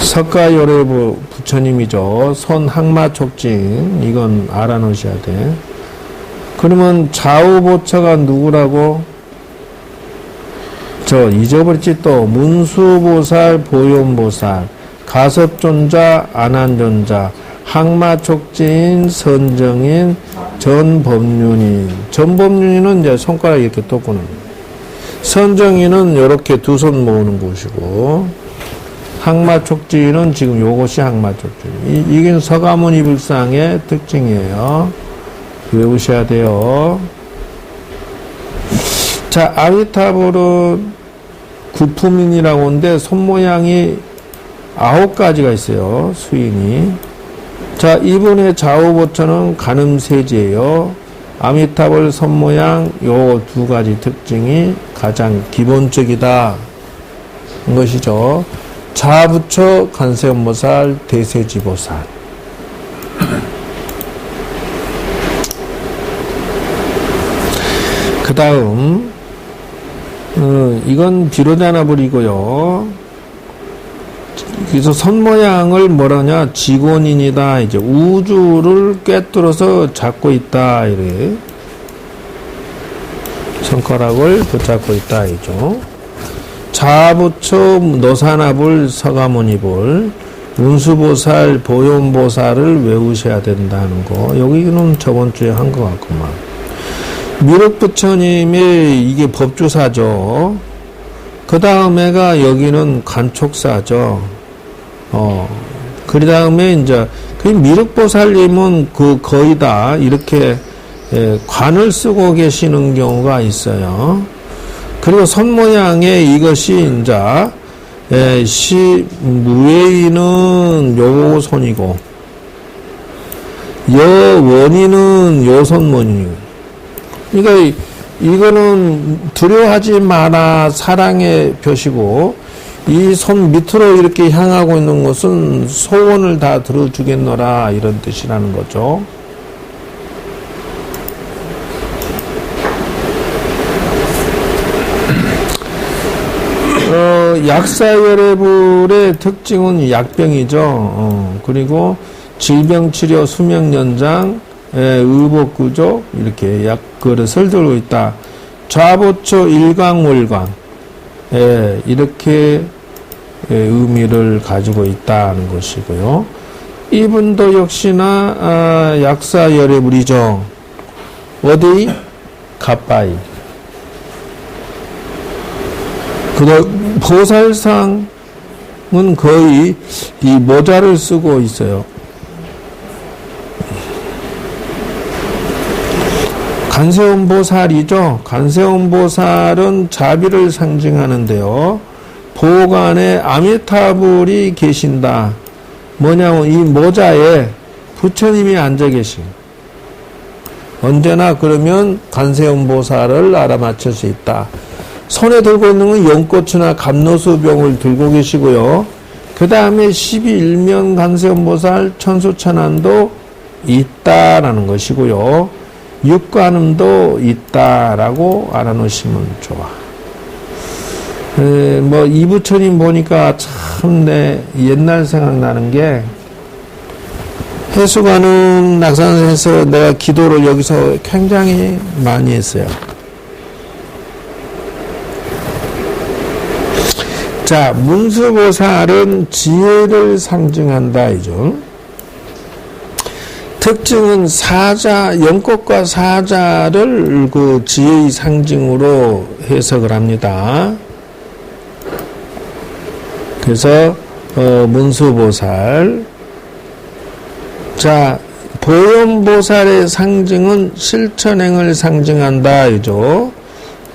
석가열애부 부처님이죠. 손 항마촉진 이건 알아놓으셔야 돼. 그러면 좌우보처가 누구라고? 저 잊어버렸지 또. 문수보살, 보현보살, 가섭존자, 안한존자, 항마촉진, 선정인, 전법륜인. 전법륜인은 이제 손가락 이렇게 떴고는. 선정인은 이렇게 두 손 모으는 곳이고, 항마촉진은 지금 요것이 항마촉진. 이게 서가모니 불상의 특징이에요. 외우셔야 돼요. 자, 아미타불은 구품인이라고 하는데 손모양이 9가지가 있어요. 수인이. 자, 이분의 좌우보처는 가늠세지예요. 아미타불 손모양 요 2가지 특징이 가장 기본적이다. 것이죠. 좌부처 관세음보살, 대세지보살. 그 다음 이건 비로자나불이고요. 그래서 손 모양을 뭐라냐, 직원인이다. 이제 우주를 꿰뚫어서 잡고 있다. 이래. 손가락을 붙잡고 있다. 이죠. 좌부처 노사나불, 서가모니불, 운수보살, 보현보살을 외우셔야 된다는 거. 여기는 저번 주에 한 것 같구만. 미륵부처님의 이게 법주사죠. 그 다음에가 여기는 관촉사죠. 그 다음에 이제, 그 미륵보살님은 그 거의 다 이렇게 관을 쓰고 계시는 경우가 있어요. 그리고 손 모양에 이것이 이제, 무외인은 요 손이고, 여원인은 요 손모니고. 그러니까 이거는 두려워하지 마라 사랑의 표시고, 이 손 밑으로 이렇게 향하고 있는 것은 소원을 다 들어주겠노라 이런 뜻이라는 거죠. 약사열애불의 특징은 약병이죠. 그리고 질병치료, 수명연장, 의복구조 이렇게 약그릇을 들고 있다. 좌보처 일광월광 이렇게 의미를 가지고 있다는 것이고요. 이분도 역시나 약사열애불이죠. 어디? 갓바이. 그다음 보살상은 거의 이 모자를 쓰고 있어요. 관세음보살이죠. 관세음보살은 자비를 상징하는데요. 보관에 아미타불이 계신다. 뭐냐면 이 모자에 부처님이 앉아 계신. 언제나 그러면 관세음보살을 알아맞힐 수 있다. 손에 들고 있는 건 연꽃이나 감로수병을 들고 계시고요. 그 다음에 12일면 간세음보살 천수천안도 있다라는 것이고요. 육관음도 있다라고 알아놓으시면 좋아. 뭐 이부처님 보니까 참 내 옛날 생각나는 게, 해수관음 낙산에서 내가 기도를 여기서 굉장히 많이 했어요. 자, 문수보살은 지혜를 상징한다 이죠. 특징은 사자, 연꽃과 사자를 그 지혜의 상징으로 해석을 합니다. 그래서 문수보살. 자, 보현보살의 상징은 실천행을 상징한다 이죠.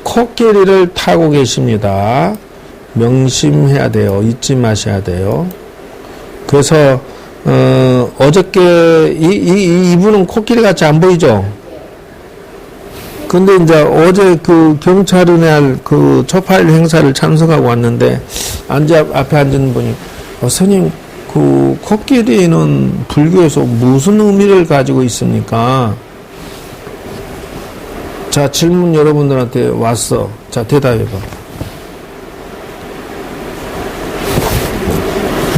코끼리를 타고 계십니다. 명심해야 돼요. 잊지 마셔야 돼요. 그래서 어저께 이분은 코끼리 같이 안 보이죠? 근데 이제 어제 그 경찰은행 그 초파일 행사를 참석하고 왔는데 앞에 앉은 분이 스님 그 코끼리는 불교에서 무슨 의미를 가지고 있습니까? 자, 질문 여러분들한테 왔어. 자, 대답해봐.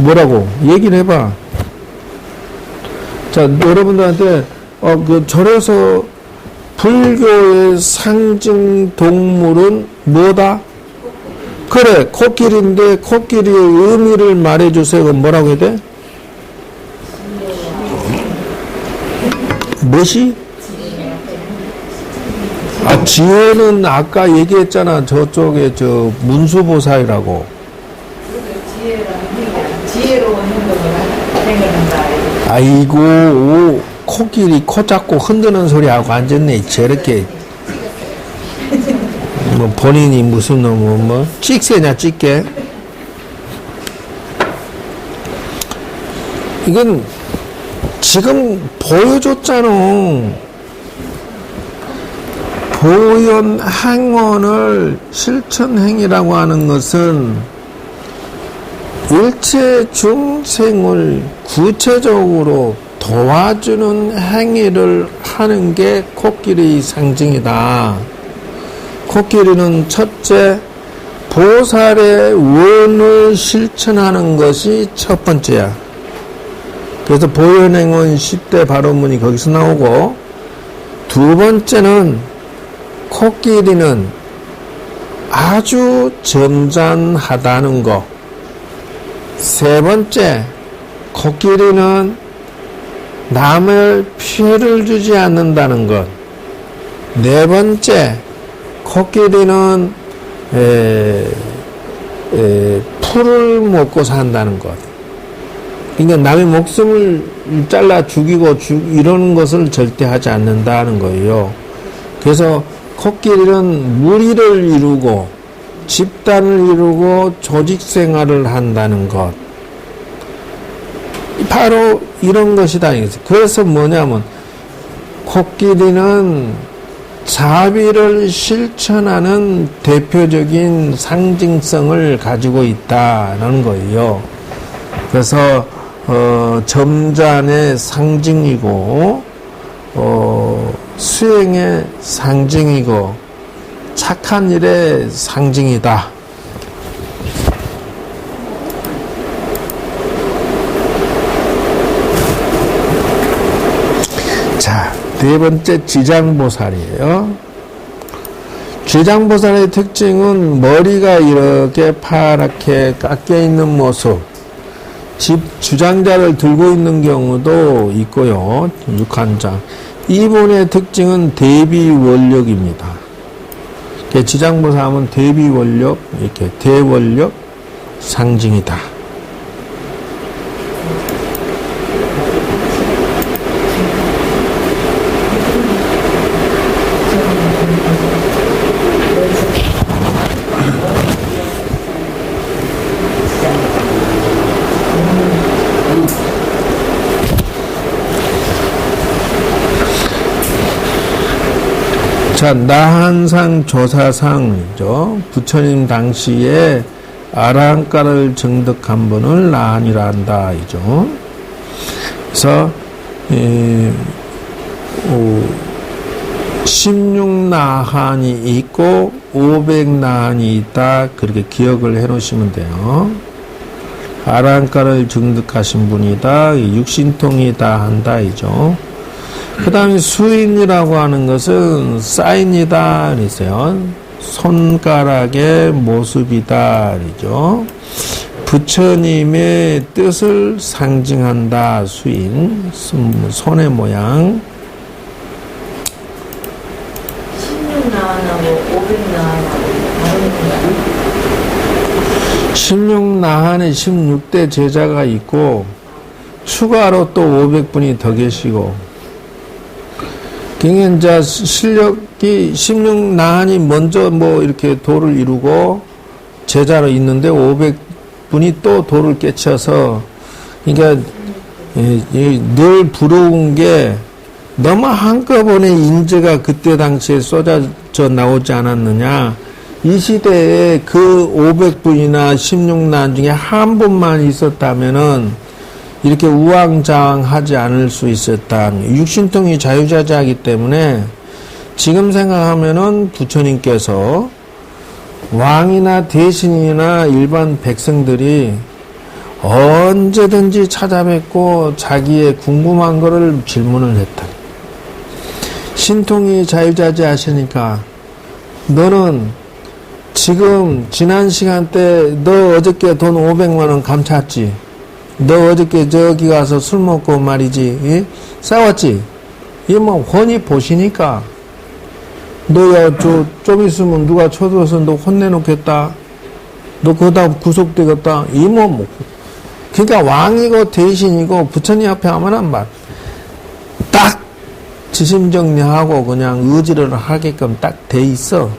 뭐라고? 얘기를 해봐. 자, 여러분들한테, 그 절에서 불교의 상징 동물은 뭐다? 그래, 코끼리인데, 코끼리의 의미를 말해주세요. 그럼 뭐라고 해야 돼? 무엇이? 아, 지혜는 아까 얘기했잖아. 저쪽에 문수보살이라고. 지혜로운 행동을 한다. 아이고, 코끼리 코 잡고 흔드는 소리 하고 앉았네. 저렇게. 뭐 본인이 무슨 뭐 찍새냐 찍게. 이건 지금 보여줬잖아. 보현 행원을 실천행이라고 하는 것은 일체 중생을 구체적으로 도와주는 행위를 하는 게 코끼리 상징이다. 코끼리는 첫째, 보살의 원을 실천하는 것이 첫 번째야. 그래서 보현행원 10대 발언문이 거기서 나오고, 두 번째는 코끼리는 아주 점잖하다는 것. 세 번째, 코끼리는 남을 피해를 주지 않는다는 것. 네 번째, 코끼리는 풀을 먹고 산다는 것. 그러니까 남의 목숨을 잘라 죽이고 이러는 것을 절대 하지 않는다는 거예요. 그래서 코끼리는 무리를 이루고 집단을 이루고 조직 생활을 한다는 것. 바로 이런 것이다. 그래서 뭐냐면 코끼리는 자비를 실천하는 대표적인 상징성을 가지고 있다는 거예요. 그래서 점잔의 상징이고 수행의 상징이고 착한 일의 상징이다. 자, 네 번째 지장보살이에요. 지장보살의 특징은 머리가 이렇게 파랗게 깎여 있는 모습. 주장자를 들고 있는 경우도 있고요. 육한장. 이분의 특징은 대비원력입니다. 지장보살 하면 대비원력, 이렇게 대원력 상징이다. 자, 나한상 조사상이죠. 부처님 당시에 아라한가를 증득한 분을 나한이라 한다, 이죠. 그래서 16나한이 있고 500나한이 있다, 그렇게 기억을 해 놓으시면 돼요. 아라한가를 증득하신 분이다, 육신통이다 한다, 이죠. 그 다음에 수인이라고 하는 것은 사인이다, 그랬어요. 손가락의 모습이다, 그러죠. 부처님의 뜻을 상징한다, 수인. 손의 모양. 16나한하고 500나한하고 다른 건가요? 16나한에 16대 제자가 있고 추가로 또 500분이 더 계시고, 그러니까 이제 실력이 16나한이 먼저 뭐 이렇게 도를 이루고 제자로 있는데 500분이 또 도를 깨쳐서, 그러니까 늘 부러운 게 너무 한꺼번에 인재가 그때 당시에 쏟아져 나오지 않았느냐. 이 시대에 그 500분이나 16나한 중에 한 분만 있었다면은 이렇게 우왕좌왕하지 않을 수 있었다. 육신통이 자유자재하기 때문에 지금 생각하면은 부처님께서 왕이나 대신이나 일반 백성들이 언제든지 찾아뵙고 자기의 궁금한 거를 질문을 했다. 신통이 자유자재하시니까 너는 지금 지난 시간 때 너 어저께 돈 500만 원 감찼지? 너 어저께 저기 가서 술 먹고 말이지, 예? 싸웠지? 이게 뭐 훤히 보시니까 너야 좀 있으면 누가 쳐들어서 너 혼내놓겠다. 너 그러다 구속되겠다. 이 뭐 그러니까 왕이고 대신이고 부처님 앞에 하면은 막 딱 지심정리하고 그냥 의지를 하게끔 딱 돼 있어.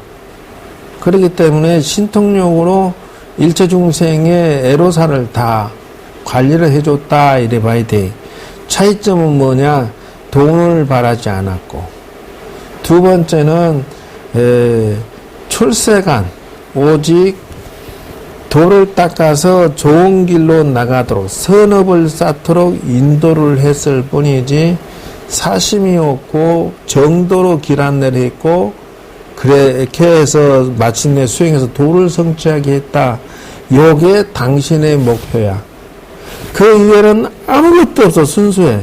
그렇기 때문에 신통력으로 일체 중생의 애로사를 다 관리를 해줬다, 이래 봐야 돼. 차이점은 뭐냐? 돈을 바라지 않았고, 두 번째는 출세간, 오직 도를 닦아서 좋은 길로 나가도록 선업을 쌓도록 인도를 했을 뿐이지 사심이 없고 정도로 길 안내를 했고 그렇게 해서 마침내 수행해서 도를 성취하게 했다. 요게 당신의 목표야. 그 이외에는 아무것도 없어. 순수해.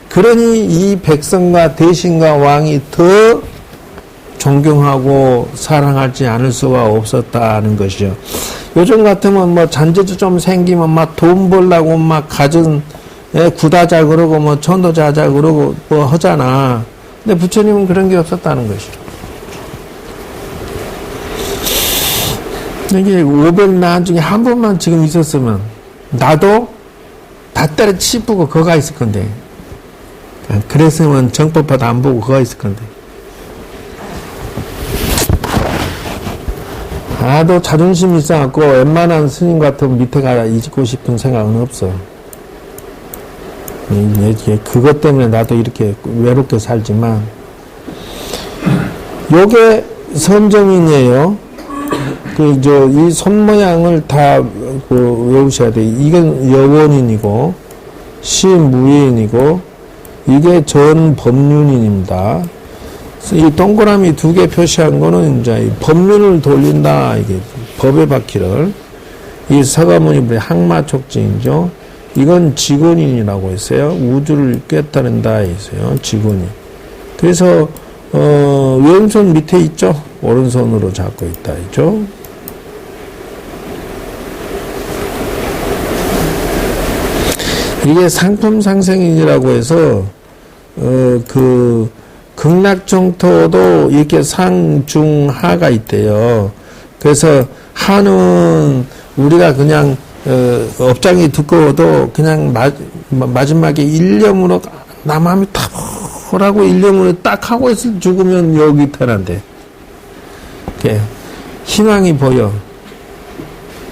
그러니 이 백성과 대신과 왕이 더 존경하고 사랑하지 않을 수가 없었다는 것이죠. 요즘 같으면 뭐 잔재주 좀 생기면 막 돈 벌라고 막 가진 구다자 그러고 뭐 천도자자 그러고 뭐 하잖아. 근데 부처님은 그런 게 없었다는 것이죠. 이게 500나한 중에 한 번만 지금 있었으면 나도 다 때려 치부고 거가 있을 건데, 그랬으면 정법파도 안 보고 거가 있을 건데, 나도 자존심이 있어갖고 웬만한 스님 같은 밑에 가 있고 싶은 생각은 없어. 그것 때문에 나도 이렇게 외롭게 살지만, 요게 선정인이에요. 이 손 모양을 다 외우셔야 돼. 이건 여원인이고, 시무예인이고, 이게 전법륜인입니다. 이 동그라미 두 개 표시한 거는 이제 법륜을 돌린다. 이게 법의 바퀴를. 이 서가모니 항마촉진이죠. 이건 직원인이라고 했어요. 우주를 꿰따른다 했어요. 직원인. 그래서 왼손 밑에 있죠. 오른손으로 잡고 있다 했죠. 이게 상품상생인이라고 해서 극락정토도 이렇게 상, 중, 하가 있대요. 그래서 하는 우리가 그냥 업장이 두꺼워도 그냥 마지막에 일념으로 나 마음이 타보라고 일념으로 딱 하고 있을 죽으면 여기 태어난대. 희망이 보여.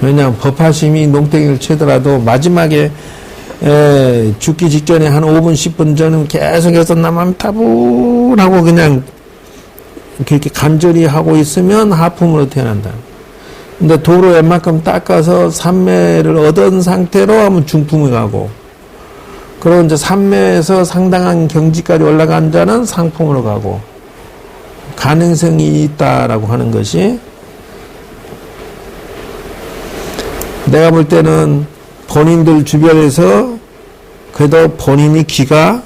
왜냐하면 법화심이 농땡이를 치더라도 마지막에 죽기 직전에 한 5분, 10분 전은 계속해서 나 마음이 타보라고 그냥 이렇게 간절히 하고 있으면 하품으로 태어난다. 근데 도로 웬만큼 닦아서 삼매를 얻은 상태로 하면 중품이 가고, 그리고 이제 삼매에서 상당한 경지까지 올라간 자는 상품으로 가고, 가능성이 있다라고 하는 것이, 내가 볼 때는 본인들 주변에서 그래도 본인이 귀가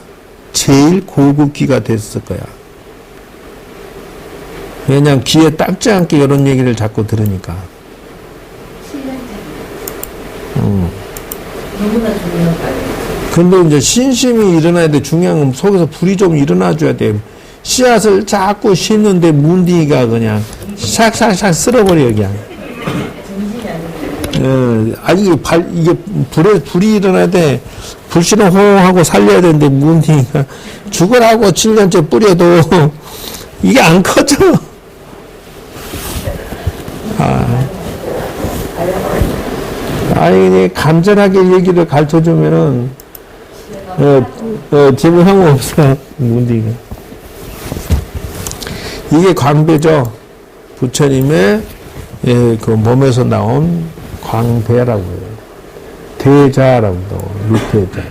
제일 고급 귀가 됐을 거야. 왜냐면 귀에 닦지 않게 이런 얘기를 자꾸 들으니까. 너무나 중요한 거예요. 근데 이제 신심이 일어나야 돼. 중요한 건 속에서 불이 좀 일어나줘야 돼. 씨앗을 자꾸 심는데 문딩이가 그냥 샥샥샥 쓸어버려, 그냥. 아니, 이게 불이 일어나야 돼. 불씨는 호호하고 살려야 되는데, 문딩이가 죽으라고 7년째 뿌려도 이게 안 커져. 아니, 간절하게 얘기를 가르쳐 주면은, 재미형 없어, 문딩이. 이게 광배죠. 부처님의, 그 몸에서 나온 광배라고 해요. 대자라고 해요. 유태자.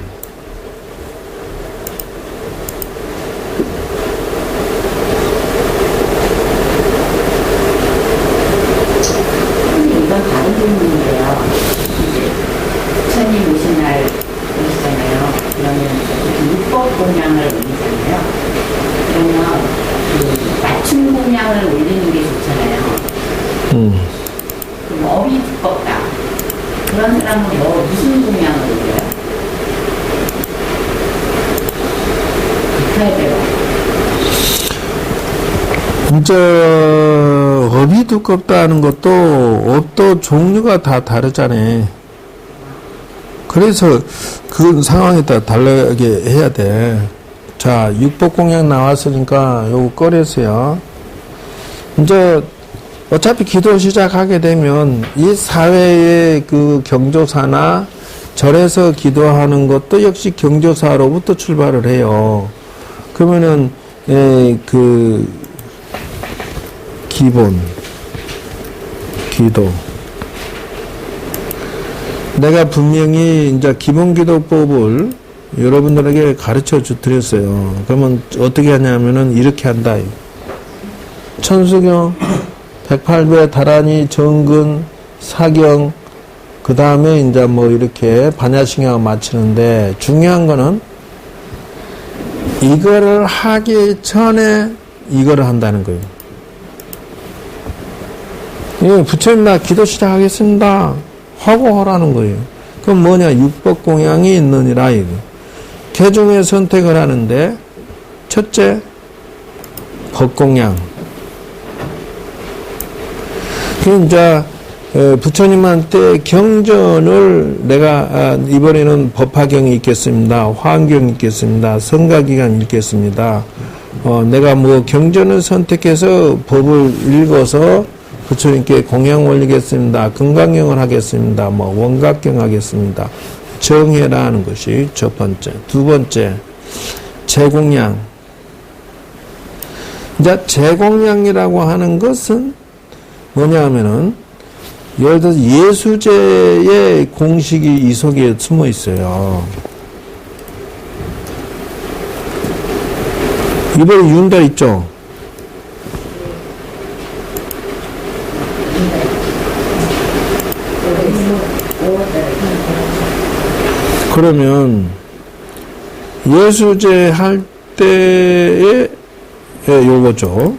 이건 다른 질문인데요. 부처님 오신 날 오시잖아요. 그러면 육법 공양을 올리잖아요. 그러면 그 맞춤 공양을 올리는 게 좋잖아요. 그럼 업이 두껍다. 그런 사람은 무슨 공양을 올려요? 해야 돼요. 이제 업이 두껍다는 것도 업도 종류가 다 다르잖아요. 그래서 그 상황에 따라 다르게 해야 돼. 자, 육법공양 나왔으니까 요거 꺼내세요. 이제 어차피 기도 시작하게 되면 이 사회의 그 경조사나 절에서 기도하는 것도 역시 경조사로부터 출발을 해요. 그러면은 그 기본 기도, 내가 분명히 이제 기본 기도법을 여러분들에게 가르쳐 드렸어요. 그러면 어떻게 하냐면은 이렇게 한다. 천수경, 108배, 다란이, 정근, 사경, 그 다음에 이제 뭐 이렇게 반야신경을 마치는데, 중요한 거는 이거를 하기 전에 이거를 한다는 거예요. 예, 부처님 나 기도 시작하겠습니다 하고 하라는 거예요. 그럼 뭐냐, 육법공양이 있느니라 이거. 개중에 선택을 하는데, 첫째 법공양. 그 이제 부처님한테 경전을 내가 이번에는 법화경이 있겠습니다, 화엄경이 있겠습니다, 성가기간 있겠습니다. 내가 뭐 경전을 선택해서 법을 읽어서 부처님께 공양 올리겠습니다, 금강경을 하겠습니다, 뭐 원각경 하겠습니다, 정해라 하는 것이 첫 번째. 두 번째, 제공양. 이제 제공양이라고 하는 것은 뭐냐 하면은, 예를 들어서 예수제의 공식이 이 속에 숨어 있어요. 이번에 윤달 있죠? 그러면 예수제 할 때에 요거죠.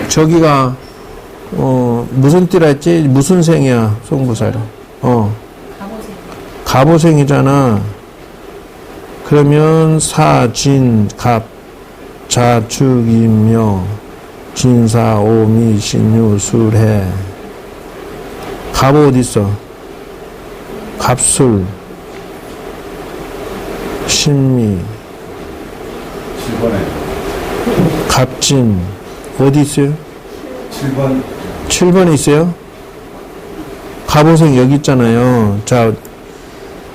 저기가 무슨 띠라 했지? 무슨 생이야? 송부사로. 갑오생이잖아. 그러면 사, 진, 갑, 자, 축, 임묘, 진사, 오미, 신유, 술해. 갑오 어디 있어? 갑술, 신미, 7번에 갑진, 어디 있어요? 7번 7번에 있어요? 갑오생 여기 있잖아요. 자,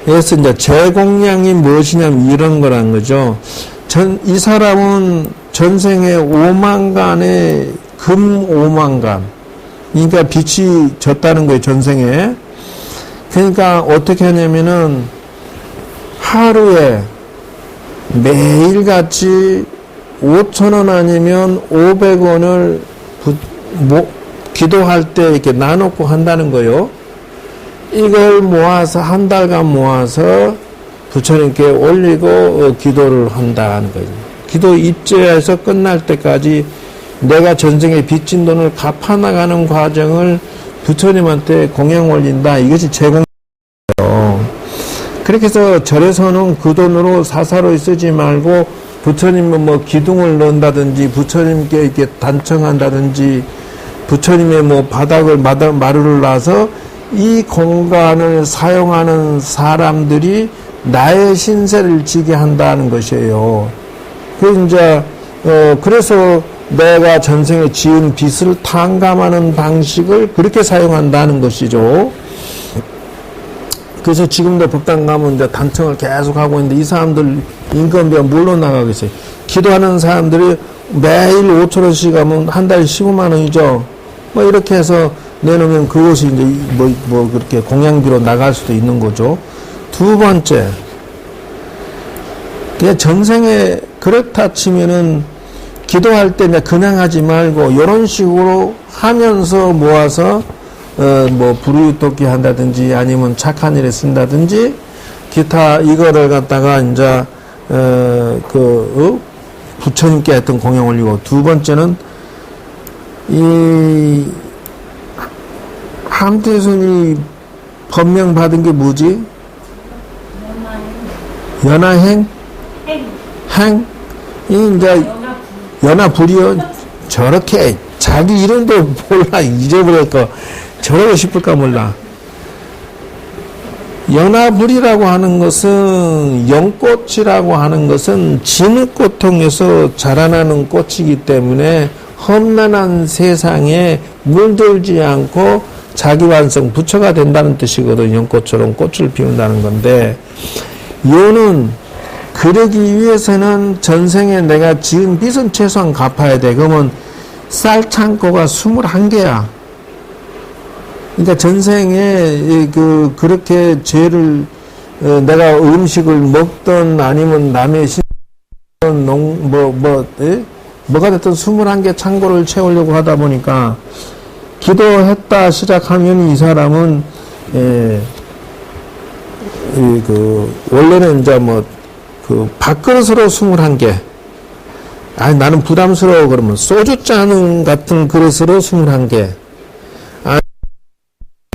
여기서 이제 제공량이 무엇이냐면 이런 거란 거죠. 이 사람은 전생에 5만간의 금 5만간. 그러니까 빛이 졌다는 거예요, 전생에. 그러니까 어떻게 하냐면은 하루에 매일같이 5,000원 아니면 500원을 기도할 때 이렇게 나눠고 한다는 거예요. 이걸 모아서 한 달간 모아서 부처님께 올리고 기도를 한다는 거예요. 기도 입제해서 끝날 때까지 내가 전생에 빚진 돈을 갚아나가는 과정을 부처님한테 공양 올린다. 이것이 제공이에요. 그렇게 해서 절에서는 그 돈으로 사사로이 쓰지 말고 부처님은 뭐 기둥을 넣는다든지 부처님께 이렇게 단청한다든지 부처님의 뭐 바닥을 마루를 놔서 이 공간을 사용하는 사람들이 나의 신세를 지게 한다는 것이에요. 그래서 내가 전생에 지은 빚을 탕감하는 방식을 그렇게 사용한다는 것이죠. 그래서 지금도 법당 가면 이제 단청을 계속 하고 있는데 이 사람들 인건비가 물러나가고 있어요. 기도하는 사람들이 매일 5,000원씩 하면 한 달에 15만 원이죠. 뭐 이렇게 해서 내놓으면 그것이 이제 뭐 그렇게 공양비로 나갈 수도 있는 거죠. 두 번째, 그냥 전생에 그렇다 치면은 기도할 때 그냥 하지 말고 이런 식으로 하면서 모아서 뭐 불우유토끼 한다든지 아니면 착한 일에 쓴다든지 기타 이거를 갖다가 이제 부처님께 했던 공양 올리고, 두 번째는 이 함태손이 법명 받은 게 뭐지? 연하행? 행? 이 이제 연하불이요. 저렇게 자기 이름도 몰라, 잊어버릴까, 저러고 싶을까 몰라. 연하불이라고 하는 것은, 연꽃이라고 하는 것은 진흙고통에서 자라나는 꽃이기 때문에 험난한 세상에 물들지 않고 자기 완성, 부처가 된다는 뜻이거든. 연꽃처럼 꽃을 피운다는 건데, 요는 그러기 위해서는 전생에 내가 지은 빚은 최소한 갚아야 돼. 그러면 쌀 창고가 21개야. 그러니까 전생에 그렇게 죄를 내가 음식을 먹던 아니면 남의 뭐가 됐든 21개 창고를 채우려고 하다 보니까 기도했다 시작하면 이 사람은 원래는 이제 밥그릇으로 21개. 나는 부담스러워 그러면 소주잔 같은 그릇으로 21개.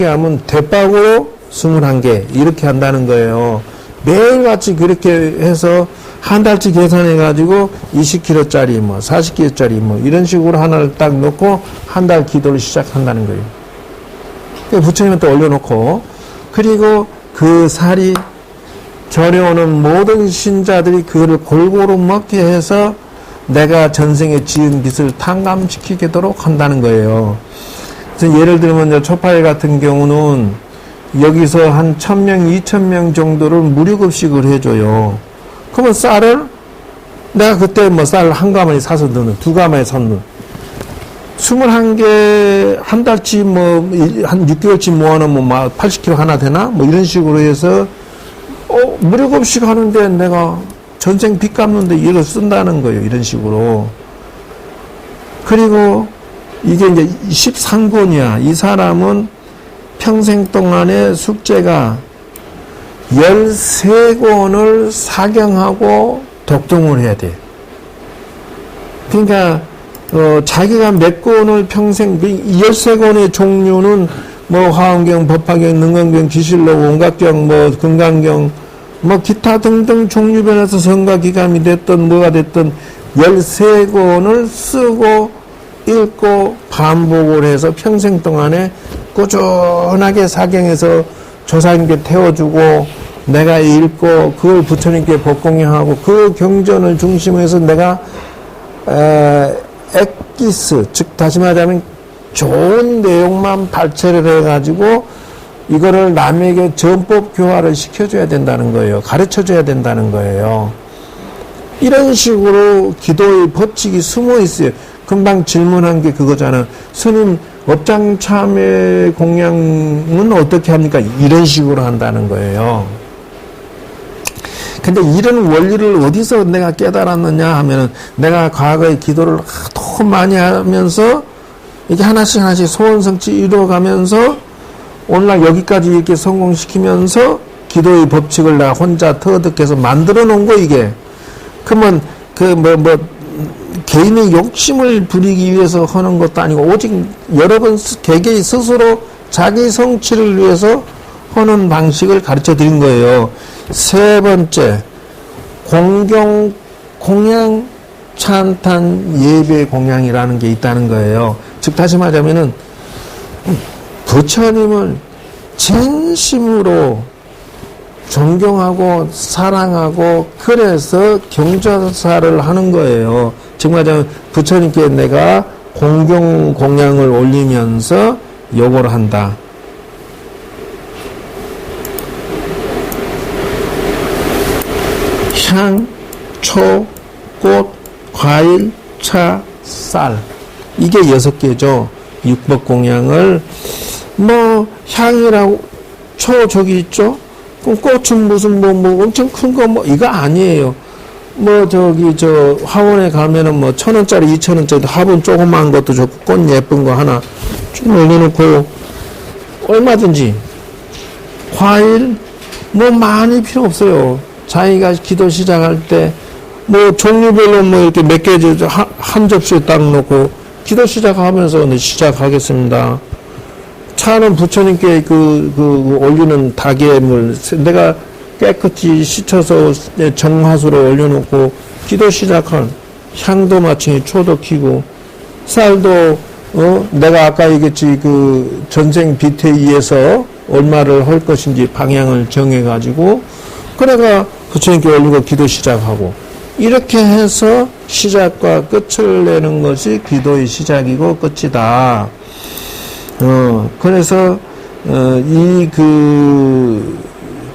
하면 대박으로 21개. 이렇게 한다는 거예요. 매일같이 그렇게 해서 한 달치 계산해가지고 20kg짜리 40kg짜리 이런 식으로 하나를 딱 놓고 한 달 기도를 시작한다는 거예요. 부처님한테 올려놓고, 그리고 그 살이 절에 오는 모든 신자들이 그거를 골고루 먹게 해서 내가 전생에 지은 빚을 탕감시키도록 한다는 거예요. 그래서 예를 들면 이제 초파일 같은 경우는 여기서 한 1,000명, 2,000명 정도를 무료급식을 해줘요. 그러면 쌀을 내가 그때 쌀 한 가마니 사서 넣는, 두 가마니 샀는 21개 한 달치 한 6개월치 모아놓으면 80kg 하나 되나? 이런 식으로 해서 무료급식 하는데 내가 전생 빚 갚는데 이걸 쓴다는 거예요. 이런 식으로. 그리고 이게 이제 13권이야. 이 사람은 평생 동안의 숙제가 13권을 사경하고 독동을 해야 돼. 그러니까 자기가 몇 권을 평생, 13권의 종류는 화엄경, 법화경, 능엄경, 기실록, 온각경, 금강경, 기타 등등 종류별에서 성가 기감이 됐든 뭐가 됐든 13권을 쓰고 읽고 반복을 해서 평생 동안에 꾸준하게 사경해서 조상님께 태워주고 내가 읽고 그걸 부처님께 법공양하고 그 경전을 중심으로 해서 내가 엑기스, 즉 다시 말하자면 좋은 내용만 발췌를 해가지고 이거를 남에게 전법 교화를 시켜줘야 된다는 거예요. 가르쳐줘야 된다는 거예요. 이런 식으로 기도의 법칙이 숨어 있어요. 금방 질문한 게 그거잖아. 스님, 업장 참회 공양은 어떻게 합니까? 이런 식으로 한다는 거예요. 근데 이런 원리를 어디서 내가 깨달았느냐 하면은 내가 과거에 기도를 하도 많이 하면서 이게 하나씩 소원 성취 이루어가면서 오늘날 여기까지 이렇게 성공시키면서 기도의 법칙을 내가 혼자 터득해서 만들어 놓은 거 이게. 그러면 개인의 욕심을 부리기 위해서 하는 것도 아니고 오직 여러분 개개인 스스로 자기 성취를 위해서 하는 방식을 가르쳐 드린 거예요. 세 번째, 공양 찬탄 예배 공양이라는 게 있다는 거예요. 즉 다시 말하자면은 부처님을 진심으로 존경하고 사랑하고 그래서 경전사를 하는 거예요. 즉 말하자면 부처님께 내가 공양을 올리면서 요구를 한다. 향, 초, 꽃, 과일, 차, 쌀. 이게 6개죠. 육법 공양을 향이라고 저기 있죠. 그럼 꽃은 무슨 엄청 큰 거 이거 아니에요. 화원에 가면은 1,000원짜리 2,000원짜리 화분 조그마한 것도 좋고 꽃 예쁜 거 하나 쭉 올려놓고 얼마든지 과일 많이 필요 없어요. 자기가 기도 시작할 때 종류별로 이렇게 몇 개 한 접시에 딱 놓고 기도 시작하면서 시작하겠습니다. 차는 부처님께 올리는 다개물 내가 깨끗이 씻어서 정화수로 올려놓고 기도 시작한 향도 마침에 초도 켜고 쌀도 내가 아까 얘기했지 전생 빚에 의해서 얼마를 할 것인지 방향을 정해가지고 그래가 부처님께 올리고 기도 시작하고 이렇게 해서 시작과 끝을 내는 것이 기도의 시작이고 끝이다. 그래서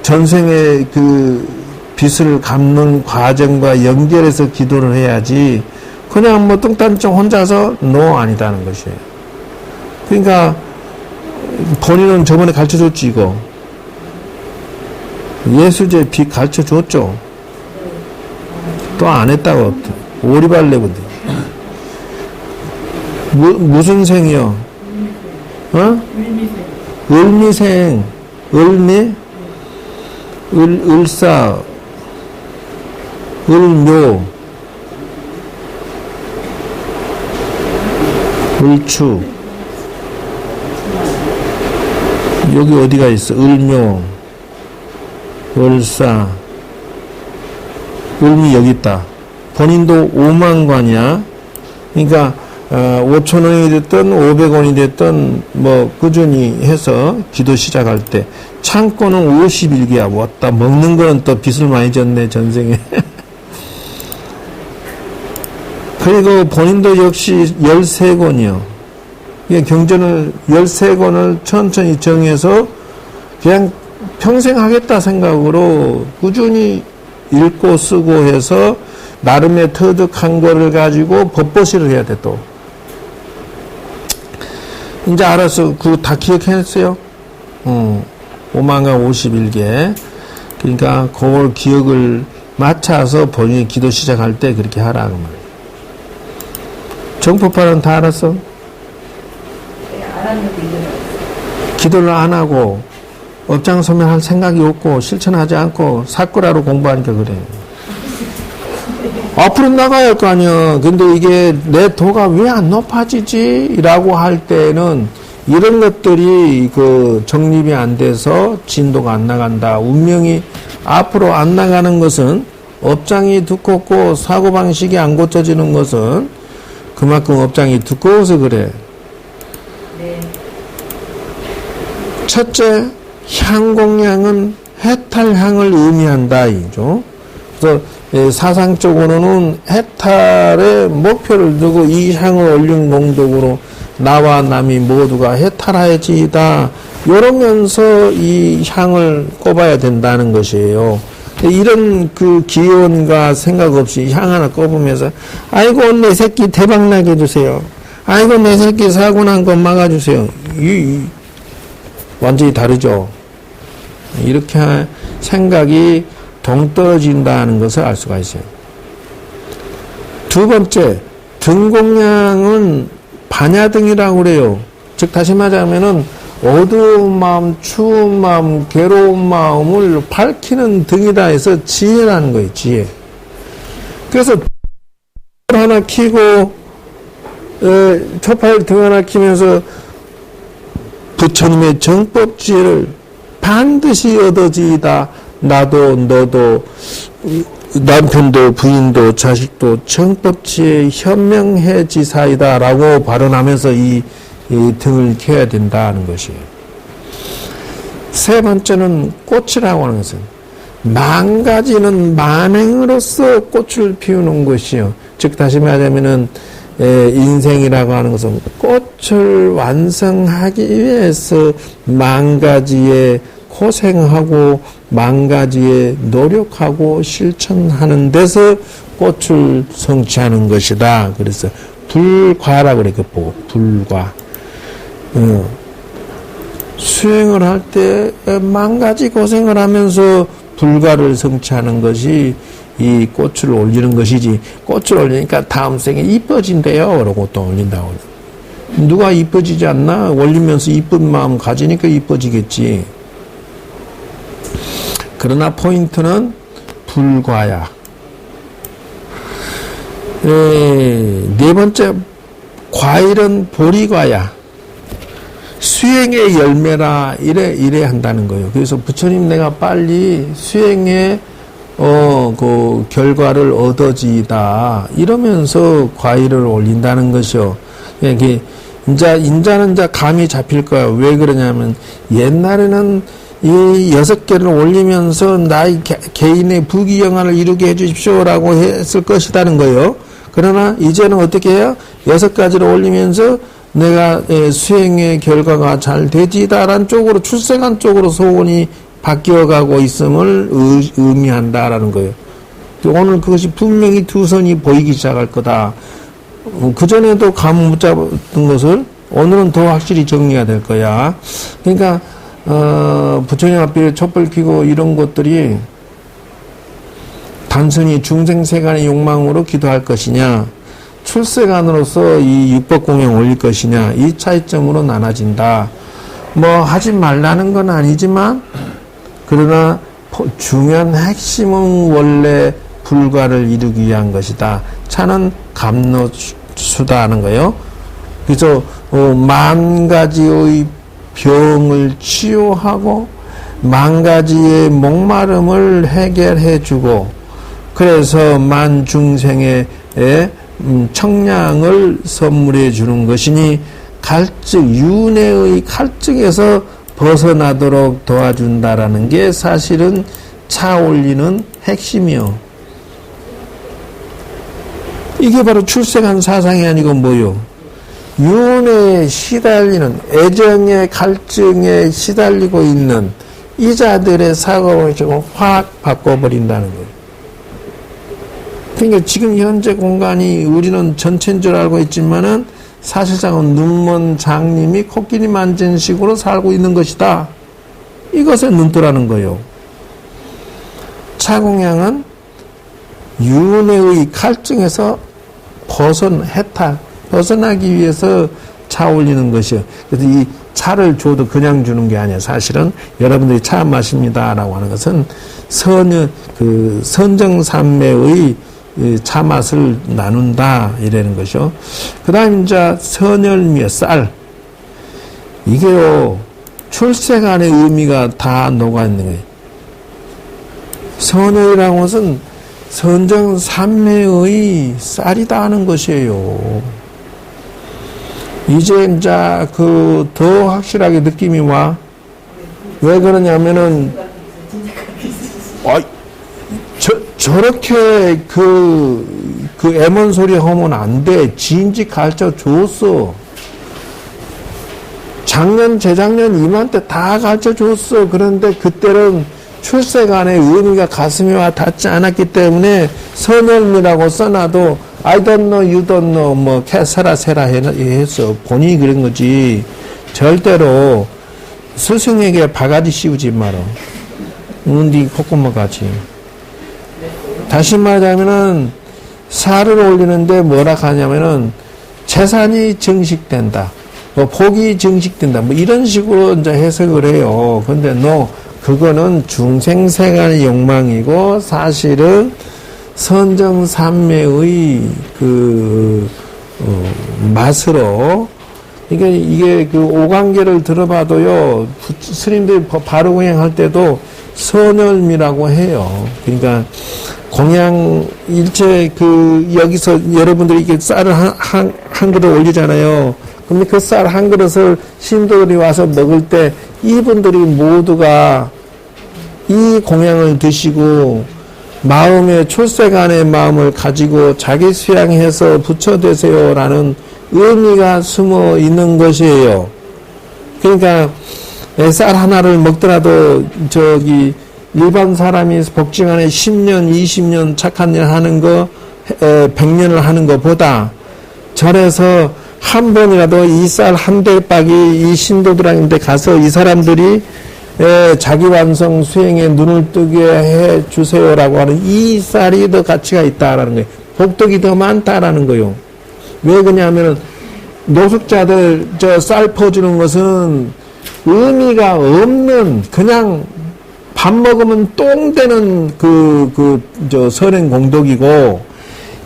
전생의 빚을 갚는 과정과 연결해서 기도를 해야지 그냥 뚱딴청 혼자서 아니다는 것이에요. 그러니까 본인은 저번에 가르쳐줬지 이거 예수제 빚 가르쳐줬죠. 또 안 했다고 오리발레거든. 무슨 생이요? 을미생, 을사, 을묘, 을추. 여기 어디가 있어? 을묘, 을사, 을미 여기 있다. 본인도 5만관이야. 그러니까 5,000원이 됐든 500원이 됐든 꾸준히 해서 기도 시작할 때 창고는 51개야. 왔다 먹는 거는 또 빚을 많이 졌네 전생에. 그리고 본인도 역시 13권이요. 경전을 13권을 천천히 정해서 그냥 평생 하겠다 생각으로 꾸준히 읽고 쓰고 해서 나름의 터득한 거를 가지고 법보시를 해야 돼 또. 이제 알았어. 그거 다 기억했어요? 5만강 51개. 그러니까 그걸 기억을 맞춰서 본인이 기도 시작할 때 그렇게 하라 그 말이에요. 정법파는 다 알았어? 네, 알았는데 기도를 안 하고 업장소멸할 생각이 없고 실천하지 않고 사꾸라로 공부하니까 그래. 앞으로 나가야 할 거 아니야. 근데 이게 내 도가 왜 안 높아지지? 라고 할 때는 이런 것들이 정립이 안 돼서 진도가 안 나간다. 운명이 앞으로 안 나가는 것은 업장이 두껍고 사고방식이 안 고쳐지는 것은 그만큼 업장이 두꺼워서 그래. 네. 첫째, 향공양은 해탈향을 의미한다. 이죠. 그래서 사상적으로는 해탈의 목표를 두고 이 향을 올린 공덕으로 나와 남이 모두가 해탈하여지이다. 이러면서 이 향을 꼽아야 된다는 것이에요. 이런 그 기원과 생각 없이 향 하나 꼽으면서, 아이고, 내 새끼 대박나게 해주세요. 아이고, 내 새끼 사고 난 거 막아주세요. 완전히 다르죠. 이렇게 생각이 동떨어진다는 것을 알 수가 있어요. 두 번째, 등공양은 반야등이라고 그래요. 즉, 다시 말하면은, 어두운 마음, 추운 마음, 괴로운 마음을 밝히는 등이다 해서 지혜라는 거예요, 지혜. 그래서, 하나 켜고, 초파일 등 하나 켜면서, 부처님의 정법 지혜를 반드시 얻어지이다. 나도, 너도, 남편도, 부인도, 자식도 정법 지혜 현명해지사이다. 라고 발언하면서 이 등을 켜야 된다는 것이에요. 세 번째는 꽃이라고 하는 것은 망가지는 만행으로서 꽃을 피우는 것이요. 즉 다시 말하자면은 인생이라고 하는 것은 꽃을 완성하기 위해서 만가지에 고생하고 만가지에 노력하고 실천하는 데서 꽃을 성취하는 것이다. 그래서 불과라고 그래, 불과. 수행을 할 때 만가지 고생을 하면서 불과를 성취하는 것이 이 꽃을 올리는 것이지, 꽃을 올리니까 다음 생에 이뻐진대요. 그러고 또 올린다고. 누가 이뻐지지 않나? 올리면서 이쁜 마음 가지니까 이뻐지겠지. 그러나 포인트는 불과야. 네 번째, 과일은 보리과야. 수행의 열매라 이래 한다는 거예요. 그래서 부처님 내가 빨리 수행의 그 결과를 얻어지이다 이러면서 과일을 올린다는 것이요. 이게 인자는 감이 잡힐 거야. 왜 그러냐면 옛날에는 이 6개를 올리면서 나의 개인의 부귀영화를 이루게 해주십시오라고 했을 것이라는 거예요. 그러나 이제는 어떻게 해요? 6가지를 올리면서 내가 수행의 결과가 잘 되지다라는 쪽으로, 출세관 쪽으로 소원이 바뀌어가고 있음을 의미한다라는 거예요. 오늘 그것이 분명히 두 선이 보이기 시작할 거다. 그전에도 감 못 잡았던 것을 오늘은 더 확실히 정리가 될 거야. 그러니까 부처님 앞에 촛불 켜고 이런 것들이 단순히 중생세간의 욕망으로 기도할 것이냐, 출세간으로서 이 육법공양 올릴 것이냐, 이 차이점으로 나눠진다. 하지 말라는 건 아니지만, 그러나 중요한 핵심은 원래 불과를 이루기 위한 것이다. 차는 감로수다 하는 거예요. 그래서 만 가지의 병을 치유하고 만 가지의 목마름을 해결해 주고, 그래서 만 중생의 청량을 선물해 주는 것이니, 윤회의 갈증에서 벗어나도록 도와준다라는 게 사실은 차 올리는 핵심이요. 이게 바로 출세간 사상이 아니고 뭐요? 윤회에 시달리는, 애정의 갈증에 시달리고 있는 이자들의 사고를 조금 확 바꿔버린다는 거예요. 그러니까 지금 현재 공간이 우리는 전체인 줄 알고 있지만은 사실상은 눈먼 장님이 코끼리 만진 식으로 살고 있는 것이다. 이것을 눈뜨라는 거예요. 차공양은 윤회의 갈증에서 벗어나기 위해서 차 올리는 것이요. 그래서 이 차를 줘도 그냥 주는 게 아니에요. 사실은 여러분들이 차 마십니다라고 하는 것은 선정산매의 차 맛을 나눈다 이라는 것이요. 그 다음 이제 선열미의 쌀, 이게요 출생안의 의미가 다 녹아있는 거예요. 선열이라는 것은 선정산매의 쌀이다 하는 것이에요. 이제 더 확실하게 느낌이 와. 왜 그러냐면은 저렇게 애먼 소리 하면 안 돼. 진지 가르쳐 줬어. 작년, 재작년 이맘때 다 가르쳐 줬어. 그런데 그때는 출세간의 의미가 가슴에 와 닿지 않았기 때문에 선열미라고 써놔도 I don't know, you don't know, 뭐 캐사라세라 해서 본인이 그런 거지. 절대로 스승에게 바가지 씌우지 마라. 네 콧구멍 같이. 다시 말하자면은 살을 올리는데 뭐라 하냐면은 재산이 증식된다. 뭐 복이 증식된다. 뭐 이런 식으로 이제 해석을 해요. 근데 그거는 중생생활의 욕망이고 사실은 선정산매의 맛으로 이게 그 오관계를 들어봐도요, 스님들 바로 공양할 때도 선열미라고 해요. 그러니까 공양 일체 여기서 여러분들이 이렇게 쌀을 한 그릇 올리잖아요. 근데 그 쌀 한 그릇을 신도들이 와서 먹을 때 이분들이 모두가 이 공양을 드시고 마음의 출세간의 마음을 가지고 자기 수양해서 부처되세요라는 의미가 숨어 있는 것이에요. 그러니까 쌀 하나를 먹더라도 일반 사람이 복지간에 10년, 20년 착한 일 하는 거, 100년을 하는 것보다 절에서 한 번이라도 이 쌀 한 대박이 이 신도들한테 가서 이 사람들이 자기 완성 수행에 눈을 뜨게 해 주세요라고 하는 이 쌀이 더 가치가 있다라는 거예요. 복덕이 더 많다라는 거예요. 왜 그러냐면은 노숙자들 쌀 퍼주는 것은 의미가 없는 그냥 밥 먹으면 똥 되는 선행 공덕이고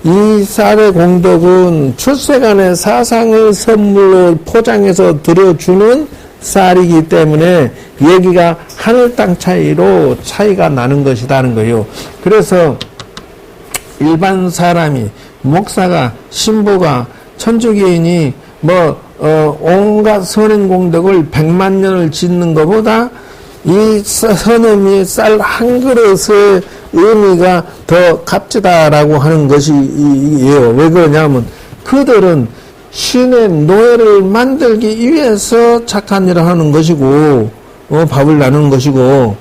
이 쌀의 공덕은 출세간의 사상을 선물로 포장해서 드려주는 쌀이기 때문에 여기가 하늘 땅 차이로 차이가 나는 것이라는 거예요. 그래서 일반 사람이 목사가 신부가 천주교인이 온갖 선행 공덕을 100만 년을 짓는 것보다 이 선음이 쌀 한 그릇의 의미가 더 값지다라고 하는 것이에요. 왜 그러냐면 그들은 신의 노예를 만들기 위해서 착한 일을 하는 것이고 밥을 나누는 것이고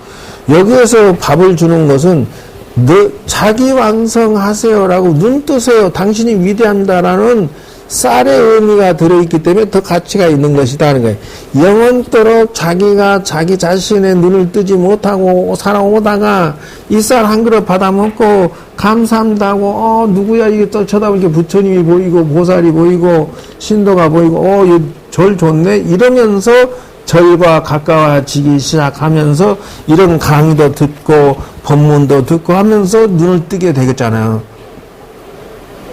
여기에서 밥을 주는 것은 자기 완성하세요라고 눈 뜨세요. 당신이 위대한다라는 쌀의 의미가 들어있기 때문에 더 가치가 있는 것이다 하는 거예요. 영원토록 자기가 자기 자신의 눈을 뜨지 못하고 살아오다가 이 쌀 한 그릇 받아먹고 감사한다고 누구야 이게 또 쳐다보니까 부처님이 보이고 보살이 보이고 신도가 보이고 절 좋네 이러면서 절과 가까워지기 시작하면서 이런 강의도 듣고 법문도 듣고 하면서 눈을 뜨게 되겠잖아요.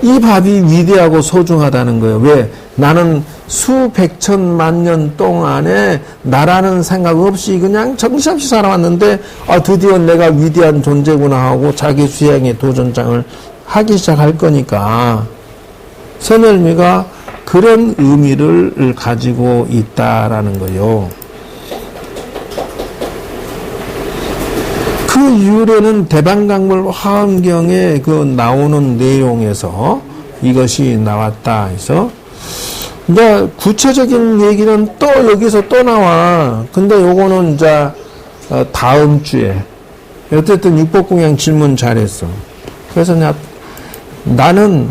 이 밥이 위대하고 소중하다는 거예요. 왜? 나는 수백천만 년 동안에 나라는 생각 없이 그냥 정신없이 살아왔는데 드디어 내가 위대한 존재구나 하고 자기 수양의 도전장을 하기 시작할 거니까 선열미가 그런 의미를 가지고 있다라는 거예요. 그 유래는 대방강물 화엄경에 나오는 내용에서 이것이 나왔다 해서 이제 구체적인 얘기는 또 여기서 또 나와. 근데 요거는 이제 다음 주에 어쨌든 육법공양 질문 잘했어. 그래서 나는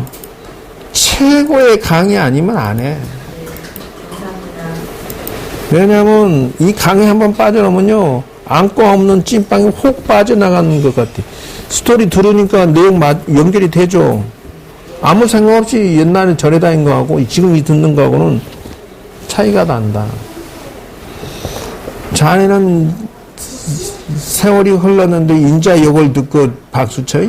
최고의 강의 아니면 안 해. 왜냐면 이 강의 한번 빠져나오면요 안고 없는 찐빵이 혹 빠져나가는 것 같아. 스토리 들으니까 내용 연결이 되죠. 아무 생각 없이 옛날에 절에 다닌 거하고 지금 듣는 거하고는 차이가 난다. 자네는 세월이 흘렀는데 인자 욕을 듣고 박수 쳐.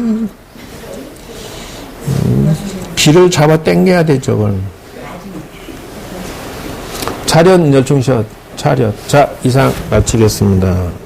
귀를 잡아 당겨야 돼 저걸. 차렷 열중샷 차렷. 자 이상 마치겠습니다.